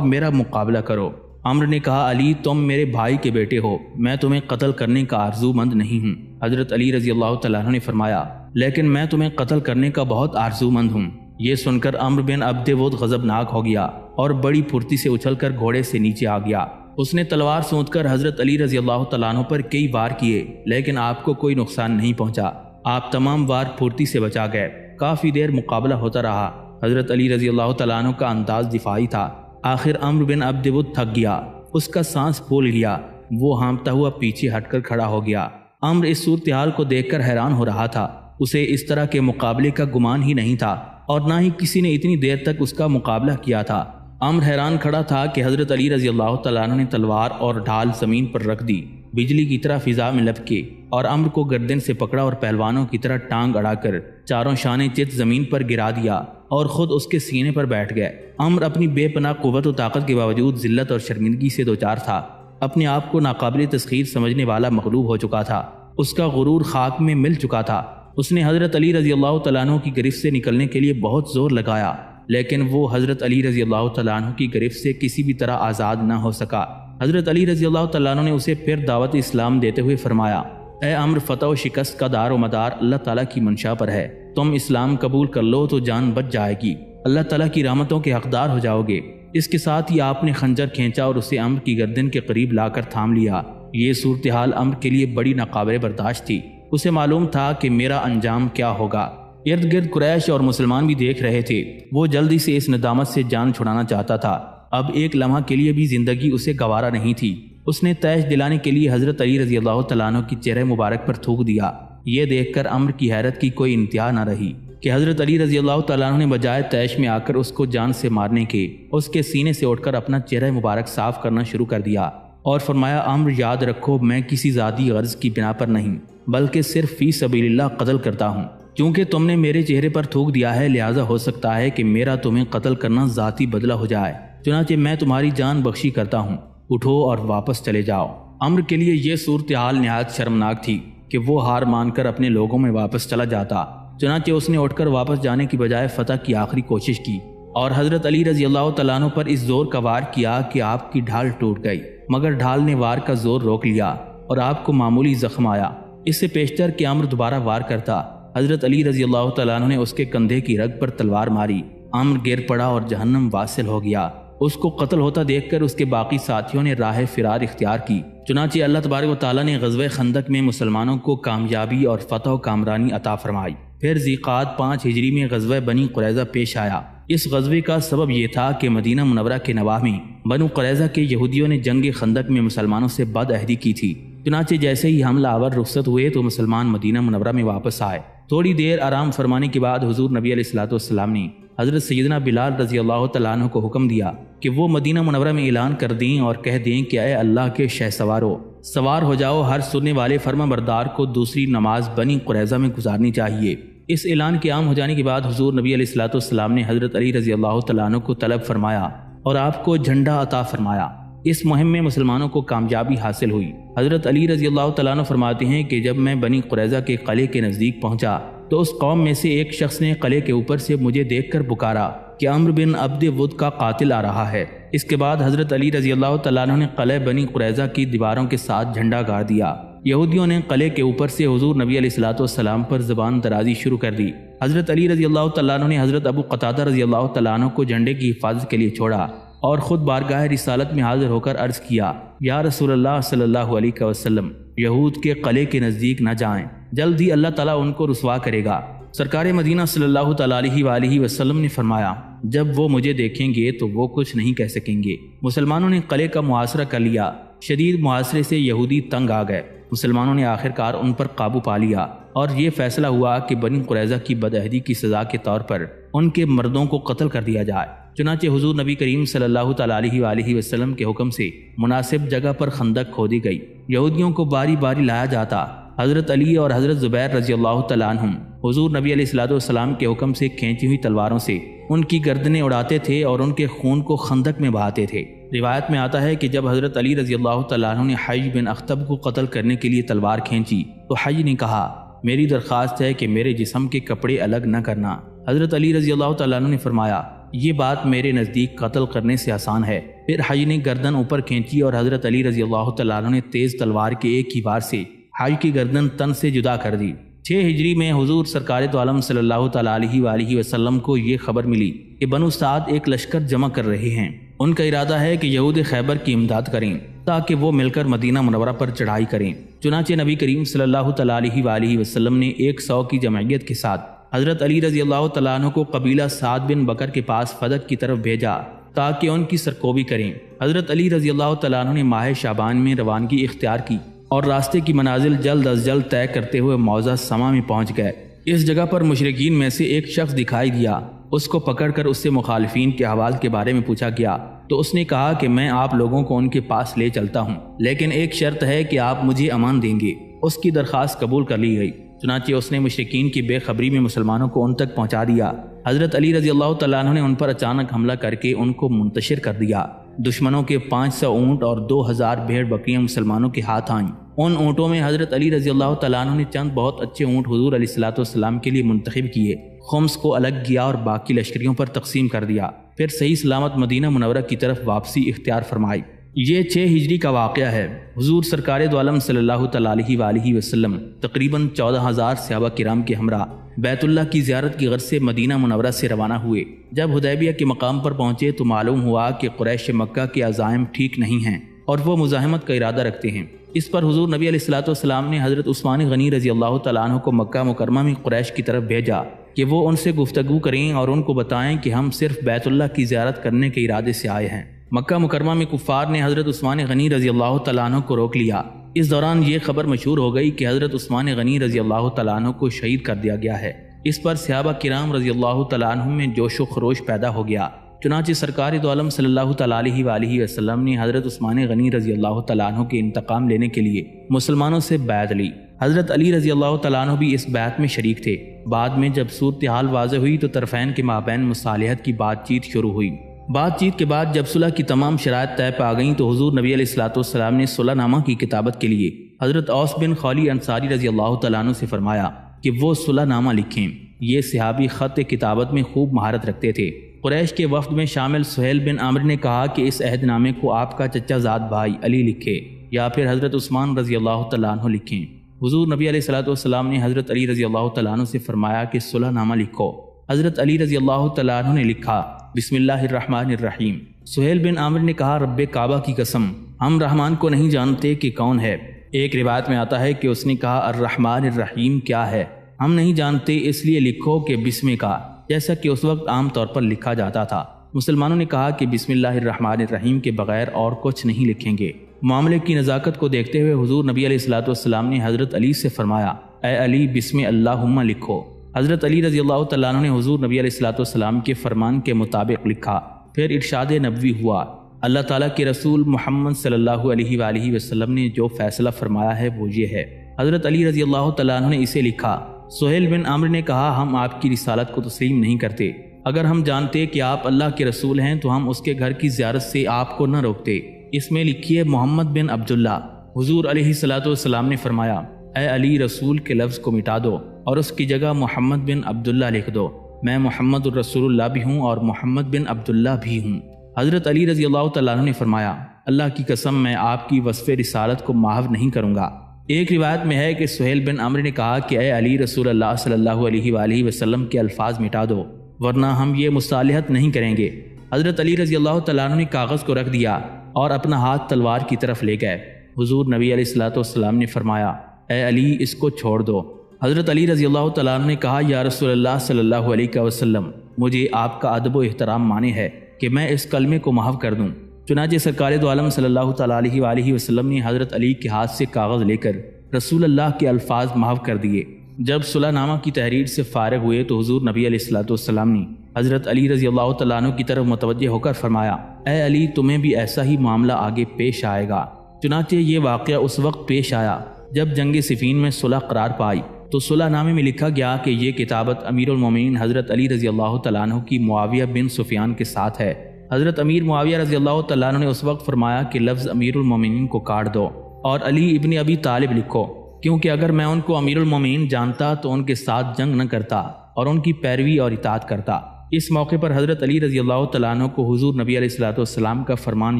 میرا مقابلہ کرو۔ عمرو نے کہا، علی تم میرے بھائی کے بیٹے ہو، میں تمہیں قتل کرنے کا آرزو مند نہیں ہوں۔ حضرت علی رضی اللہ تعالیٰ عنہ نے فرمایا، لیکن میں تمہیں قتل کرنے کا بہت آرزو مند ہوں۔ یہ سن کر عمرو بن عبد ود غضبناک ہو گیا اور بڑی پھرتی سے اچھل کر گھوڑے سے نیچے آ گیا۔ اس نے تلوار سونت کر حضرت علی رضی اللہ تعالیٰ عنہ پر کئی وار کیے، لیکن آپ کو کوئی نقصان نہیں پہنچا۔ آپ تمام وار پھرتی سے بچا گئے۔ کافی دیر مقابلہ ہوتا رہا۔ حضرت علی رضی اللہ تعالیٰ عنہ کا انداز دفاعی تھا۔ آخر عمرو بن عبد ود تھک گیا، اس کا سانس پھول گیا، وہ ہانپتا ہوا پیچھے ہٹ کر کھڑا ہو گیا۔ عمرو اس صورتحال کو دیکھ کر حیران ہو رہا تھا۔ اسے اس طرح کے مقابلے کا گمان ہی نہیں تھا اور نہ ہی کسی نے اتنی دیر تک اس کا مقابلہ کیا تھا۔ عمرو حیران کھڑا تھا کہ حضرت علی رضی اللہ تعالیٰ عنہ نے تلوار اور ڈھال زمین پر رکھ دی، بجلی کی طرح فضا میں لپکے، اور عمرو کو گردن سے پکڑا اور پہلوانوں کی طرح ٹانگ اڑا کر چاروں شانے چت زمین پر گرا دیا اور خود اس کے سینے پر بیٹھ گئے۔ عمرو اپنی بے پناہ قوت و طاقت کے باوجود ذلت اور شرمندگی سے دوچار تھا، اپنے آپ کو ناقابل تسخیر سمجھنے والا مغلوب ہو چکا تھا، اس کا غرور خاک میں مل چکا تھا۔ اس نے حضرت علی رضی اللہ تعالیٰ عنہ کی گرفت سے نکلنے کے لیے بہت زور لگایا، لیکن وہ حضرت علی رضی اللہ تعالیٰ عنہ کی گرفت سے کسی بھی طرح آزاد نہ ہو سکا۔ حضرت علی رضی اللہ تعالیٰ عنہ نے اسے پھر دعوت اسلام دیتے ہوئے فرمایا، اے عمرو، فتح و شکست کا دار و مدار اللہ تعالیٰ کی منشا پر ہے، تم اسلام قبول کر لو تو جان بچ جائے گی، اللہ تعالیٰ کی رحمتوں کے حقدار ہو جاؤ گے۔ اس کے ساتھ ہی آپ نے خنجر کھینچا اور اسے عمرو کی گردن کے قریب لا کر تھام لیا۔ یہ صورتحال عمرو کے لیے بڑی ناقابل برداشت تھی، اسے معلوم تھا کہ میرا انجام کیا ہوگا۔ ارد گرد قریش اور مسلمان بھی دیکھ رہے تھے، وہ جلدی سے اس ندامت سے جان چھڑانا چاہتا تھا، اب ایک لمحہ کے لیے بھی زندگی اسے گوارا نہیں تھی۔ اس نے تیش دلانے کے لیے حضرت علی رضی اللہ تعالیٰ عنہ کی چہرے مبارک پر تھوک دیا۔ یہ دیکھ کر عمرو کی حیرت کی کوئی انتہا نہ رہی کہ حضرت علی رضی اللہ تعالیٰ عنہ نے بجائے تیش میں آ کر اس کو جان سے مارنے کے، اس کے سینے سے اٹھ کر اپنا چہرہ مبارک صاف کرنا شروع کر دیا اور فرمایا، عمرو یاد رکھو، میں کسی ذاتی غرض کی بنا پر نہیں بلکہ صرف فی سبیل اللہ قتل کرتا ہوں۔ کیونکہ تم نے میرے چہرے پر تھوک دیا ہے، لہٰذا ہو سکتا ہے کہ میرا تمہیں قتل کرنا ذاتی بدلہ ہو جائے، چنانچہ میں تمہاری جان بخشی کرتا ہوں، اٹھو اور واپس چلے جاؤ۔ عمرو کے لیے یہ صورتحال نہایت شرمناک تھی کہ وہ ہار مان کر اپنے لوگوں میں واپس چلا جاتا، چنانچہ اس نے اٹھ کر واپس جانے کی بجائے فتح کی آخری کوشش کی اور حضرت علی رضی اللہ تعالیٰ عنہ پر اس زور کا وار کیا کہ آپ کی ڈھال ٹوٹ گئی، مگر ڈھال نے وار کا زور روک لیا اور آپ کو معمولی زخم آیا۔ اس سے پیشتر کہ عمرو دوبارہ وار کرتا، حضرت علی رضی اللہ تعالیٰ عنہ نے اس کے کندھے کی رگ پر تلوار ماری، عمرو گر پڑا اور جہنم واصل ہو گیا۔ اس کو قتل ہوتا دیکھ کر اس کے باقی ساتھیوں نے راہ فرار اختیار کی، چنانچہ اللہ تبارک و تعالیٰ نے غزوہ خندق میں مسلمانوں کو کامیابی اور فتح و کامرانی عطا فرمائی۔ پھر ذیقعد 5 ہجری میں غزوہ بنی قریظہ پیش آیا۔ اس غزوے کا سبب یہ تھا کہ مدینہ منورہ کے نواح میں بنو قریظہ کے یہودیوں نے جنگ خندق میں مسلمانوں سے بد عہدی کی تھی، چنانچہ جیسے ہی حملہ آور رخصت ہوئے تو مسلمان مدینہ منورہ میں واپس آئے۔ تھوڑی دیر آرام فرمانے کے بعد حضور نبی علیہ الصلوۃ والسلام نے حضرت سیدنا بلال رضی اللہ تعالیٰ عنہ کو حکم دیا کہ وہ مدینہ منورہ میں اعلان کر دیں اور کہہ دیں کہ اے اللہ کے شہ سوارو، سوار ہو جاؤ، ہر سننے والے فرما بردار کو دوسری نماز بنی قریظہ میں گزارنی چاہیے۔ اس اعلان کے عام ہو جانے کے بعد حضور نبی علیہ الصلوۃ والسلام نے حضرت علی رضی اللہ تعالیٰ عنہ کو طلب فرمایا اور آپ کو جھنڈا عطا فرمایا۔ اس مہم میں مسلمانوں کو کامیابی حاصل ہوئی۔ حضرت علی رضی اللہ تعالیٰ عنہ فرماتے ہیں کہ جب میں بنی قریظہ کے قلعے کے نزدیک پہنچا تو اس قوم میں سے ایک شخص نے قلعے کے اوپر سے مجھے دیکھ کر پکارا کہ عمرو بن عبد ود کا قاتل آ رہا ہے۔ اس کے بعد حضرت علی رضی اللہ تعالیٰ عنہ نے قلعہ بنی قریظہ کی دیواروں کے ساتھ جھنڈا گاڑ دیا۔ یہودیوں نے قلعے کے اوپر سے حضور نبی علیہ الصلوۃ والسلام پر زبان درازی شروع کر دی۔ حضرت علی رضی اللہ تعالیٰ عنہ نے حضرت ابو قتادہ رضی اللہ تعالیٰ عنہ کو جھنڈے کی حفاظت کے لیے چھوڑا اور خود بارگاہ رسالت میں حاضر ہو کر عرض کیا، یا رسول اللہ صلی اللہ علیہ وسلم، یہود کے قلعے کے نزدیک نہ جائیں، جلد ہی اللہ تعالیٰ ان کو رسوا کرے گا۔ سرکار مدینہ صلی اللہ تعالیٰ علیہ وآلہ وسلم نے فرمایا، جب وہ مجھے دیکھیں گے تو وہ کچھ نہیں کہہ سکیں گے۔ مسلمانوں نے قلعے کا محاصرہ کر لیا۔ شدید محاصرے سے یہودی تنگ آ گئے۔ مسلمانوں نے آخرکار ان پر قابو پا لیا اور یہ فیصلہ ہوا کہ بنی قریظہ کی بدعہدی کی سزا کے طور پر ان کے مردوں کو قتل کر دیا جائے۔ چنانچہ حضور نبی کریم صلی اللہ تعالیٰ علیہ وآلہ وسلم کے حکم سے مناسب جگہ پر خندق کھودی گئی۔ یہودیوں کو باری باری لایا جاتا۔ حضرت علی اور حضرت زبیر رضی اللہ تعالیٰ عنہم حضور نبی علیہ الصلوۃ والسلام کے حکم سے کھینچی ہوئی تلواروں سے ان کی گردنیں اڑاتے تھے اور ان کے خون کو خندق میں بہاتے تھے۔ روایت میں آتا ہے کہ جب حضرت علی رضی اللہ تعالیٰ عنہ نے حج بن اخطب کو قتل کرنے کے لیے تلوار کھینچی تو حج نے کہا، میری درخواست ہے کہ میرے جسم کے کپڑے الگ نہ کرنا۔ حضرت علی رضی اللہ تعالیٰ عنہ نے فرمایا، یہ بات میرے نزدیک قتل کرنے سے آسان ہے۔ پھر حج نے گردن اوپر کھینچی اور حضرت علی رضی اللہ تعالیٰ عنہ نے تیز تلوار کے ایک ہی وار سے حج کی گردن تن سے جدا کر دی۔ 6 ہجری میں حضور سرکار تو عالم صلی اللہ تعالیٰ علیہ وآلہ وسلم کو یہ خبر ملی کہ بنو سعد ایک لشکر جمع کر رہے ہیں۔ ان کا ارادہ ہے کہ یہود خیبر کی امداد کریں تاکہ وہ مل کر مدینہ منورہ پر چڑھائی کریں۔ چنانچہ نبی کریم صلی اللہ تعالیٰ علیہ وآلہ وسلم نے 100 کی جمعیت کے ساتھ حضرت علی رضی اللہ تعالیٰ عنہ کو قبیلہ سعد بن بکر کے پاس فدق کی طرف بھیجا تاکہ ان کی سرکوبی کریں۔ حضرت علی رضی اللہ تعالیٰ عنہ نے ماہ شعبان میں روانگی اختیار کی اور راستے کی منازل جلد از جلد طے کرتے ہوئے موضع سما میں پہنچ گئے۔ اس جگہ پر مشرکین میں سے ایک شخص دکھائی دیا اس کو پکڑ کر اس سے مخالفین کے احوال کے بارے میں پوچھا گیا تو اس نے کہا کہ میں آپ لوگوں کو ان کے پاس لے چلتا ہوں، لیکن ایک شرط ہے کہ آپ مجھے امان دیں گے۔ اس کی درخواست قبول کر لی گئی، چنانچہ اس نے مشرکین کی بے خبری میں مسلمانوں کو ان تک پہنچا دیا۔ حضرت علی رضی اللہ تعالیٰ عنہ نے ان پر اچانک حملہ کر کے ان کو منتشر کر دیا۔ دشمنوں کے 500 اونٹ اور 2000 بھیڑ بکریاں مسلمانوں کے ہاتھ آئیں۔ ان اونٹوں میں حضرت علی رضی اللہ تعالیٰ عنہ نے چند بہت اچھے اونٹ حضور علیہ الصلوۃ والسلام کے لیے منتخب کیے، خمس کو الگ کیا اور باقی لشکریوں پر تقسیم کر دیا، پھر صحیح سلامت مدینہ منورہ کی طرف واپسی اختیار فرمائی۔ یہ 6 ہجری کا واقعہ ہے۔ حضور سرکار دو عالم صلی اللہ تعالیٰ علیہ وآلہ وسلم تقریباً 14,000 صحابہ کرام کے ہمراہ بیت اللہ کی زیارت کی غرض سے مدینہ منورہ سے روانہ ہوئے۔ جب حدیبیہ کے مقام پر پہنچے تو معلوم ہوا کہ قریش مکہ کے عزائم ٹھیک نہیں ہیں اور وہ مزاحمت کا ارادہ رکھتے ہیں۔ اس پر حضور نبی علیہ الصلوۃ والسلام نے حضرت عثمان غنی رضی اللہ تعالیٰ عنہ کو مکہ مکرمہ میں قریش کی طرف بھیجا کہ وہ ان سے گفتگو کریں اور ان کو بتائیں کہ ہم صرف بیت اللہ کی زیارت کرنے کے ارادے سے آئے ہیں۔ مکہ مکرمہ میں کفار نے حضرت عثمان غنی رضی اللہ تعالیٰ عنہ کو روک لیا۔ اس دوران یہ خبر مشہور ہو گئی کہ حضرت عثمان غنی رضی اللہ تعالیٰ عنہ کو شہید کر دیا گیا ہے۔ اس پر صحابہ کرام رضی اللہ تعالیٰ عنہ میں جوش و خروش پیدا ہو گیا، چنانچہ سرکار دو عالم صلی اللہ تعالیٰ علیہ وآلہ وسلم نے حضرت عثمان غنی رضی اللہ تعالیٰ عنہ کے انتقام لینے کے لیے مسلمانوں سے بیعت لی۔ حضرت علی رضی اللہ تعالیٰ عنہ بھی اس بیعت میں شریک تھے۔ بعد میں جب صورتحال واضح ہوئی تو طرفین کے مابین مصالحت کی بات چیت شروع ہوئی۔ بات چیت کے بعد جب صلح کی تمام شرائط طے پا گئیں تو حضور نبی علیہ الصلوۃ والسلام نے صلح نامہ کی کتابت کے لیے حضرت اوس بن خالی انصاری رضی اللہ تعالیٰ عنہ سے فرمایا کہ وہ صلح نامہ لکھیں۔ یہ صحابی خط کتابت میں خوب مہارت رکھتے تھے۔ قریش کے وفد میں شامل سہیل بن عامر نے کہا کہ اس عہد نامے کو آپ کا چچا زاد بھائی علی لکھے یا پھر حضرت عثمان رضی اللہ تعالیٰ عنہ لکھیں۔ حضور نبی علیہ الصلوۃ والسلام نے حضرت علی رضی اللہ تعالیٰ عنہ سے فرمایا کہ صلح نامہ لکھو۔ حضرت علی رضی اللہ تعالیٰ عنہ نے لکھا، بسم اللہ الرحمن الرحیم۔ سہیل بن عامر نے کہا، رب کعبہ کی قسم، ہم رحمان کو نہیں جانتے کہ کون ہے۔ ایک روایت میں آتا ہے کہ اس نے کہا، الرحمن الرحیم کیا ہے؟ ہم نہیں جانتے، اس لیے لکھو کہ بسم کا، جیسا کہ اس وقت عام طور پر لکھا جاتا تھا۔ مسلمانوں نے کہا کہ بسم اللہ الرحمن الرحیم کے بغیر اور کچھ نہیں لکھیں گے۔ معاملے کی نزاکت کو دیکھتے ہوئے حضور نبی علیہ الصلوۃ والسلام نے حضرت علی سے فرمایا، اے علی بسم اللہم لکھو۔ حضرت علی رضی اللہ تعالیٰ عنہ نے حضور نبی علیہ الصلوۃ والسلام کے فرمان کے مطابق لکھا۔ پھر ارشاد نبوی ہوا، اللہ تعالیٰ کے رسول محمد صلی اللہ علیہ وآلہ وسلم نے جو فیصلہ فرمایا ہے وہ یہ ہے۔ حضرت علی رضی اللہ تعالیٰ عنہ نے اسے لکھا۔ سہیل بن عامر نے کہا، ہم آپ کی رسالت کو تسلیم نہیں کرتے۔ اگر ہم جانتے کہ آپ اللہ کے رسول ہیں تو ہم اس کے گھر کی زیارت سے آپ کو نہ روکتے۔ اس میں لکھیے محمد بن عبداللہ۔ حضور علیہ الصلوۃ والسلام نے فرمایا، اے علی رسول کے لفظ کو مٹا دو اور اس کی جگہ محمد بن عبداللہ لکھ دو۔ میں محمد الرسول اللہ بھی ہوں اور محمد بن عبداللہ بھی ہوں۔ حضرت علی رضی اللہ تعالیٰ عنہ نے فرمایا، اللہ کی قسم میں آپ کی وصف رسالت کو محو نہیں کروں گا۔ ایک روایت میں ہے کہ سہیل بن عامر نے کہا کہ اے علی رسول اللہ صلی اللہ علیہ وآلہ وسلم کے الفاظ مٹا دو ورنہ ہم یہ مصالحت نہیں کریں گے۔ حضرت علی رضی اللہ تعالیٰ عنہ نے کاغذ کو رکھ دیا اور اپنا ہاتھ تلوار کی طرف لے گئے۔ حضور نبی علیہ الصلوۃ والسلام نے فرمایا، اے علی اس کو چھوڑ دو۔ حضرت علی رضی اللہ تعالیٰ عنہ نے کہا، یا رسول اللہ صلی اللہ علیہ وسلم، مجھے آپ کا ادب و احترام مانے ہے کہ میں اس کلمے کو محو کر دوں۔ چنانچہ سرکار دو عالم صلی اللہ تعالیٰ علیہ وآلہ وسلم نے حضرت علی کے ہاتھ سے کاغذ لے کر رسول اللہ کے الفاظ محو کر دیے۔ جب صلح نامہ کی تحریر سے فارغ ہوئے تو حضور نبی علیہ الصلوۃ والسلام نے حضرت علی رضی اللہ تعالیٰ عنہ کی طرف متوجہ ہو کر فرمایا، اے علی تمہیں بھی ایسا ہی معاملہ آگے پیش آئے گا۔ چنانچہ یہ واقعہ اس وقت پیش آیا جب جنگ صفین میں صلح قرار پائی تو صلح نامے میں لکھا گیا کہ یہ کتابت امیر المومنین حضرت علی رضی اللہ تعالیٰ عنہ کی معاویہ بن سفیان کے ساتھ ہے۔ حضرت امیر معاویہ رضی اللہ تعالیٰ عنہ نے اس وقت فرمایا کہ لفظ امیر المومنین کو کاٹ دو اور علی ابن ابی طالب لکھو، کیونکہ اگر میں ان کو امیر المومنین جانتا تو ان کے ساتھ جنگ نہ کرتا اور ان کی پیروی اور اطاعت کرتا۔ اس موقع پر حضرت علی رضی اللہ تعالیٰ عنہ کو حضور نبی علیہ الصلوۃ والسلام کا فرمان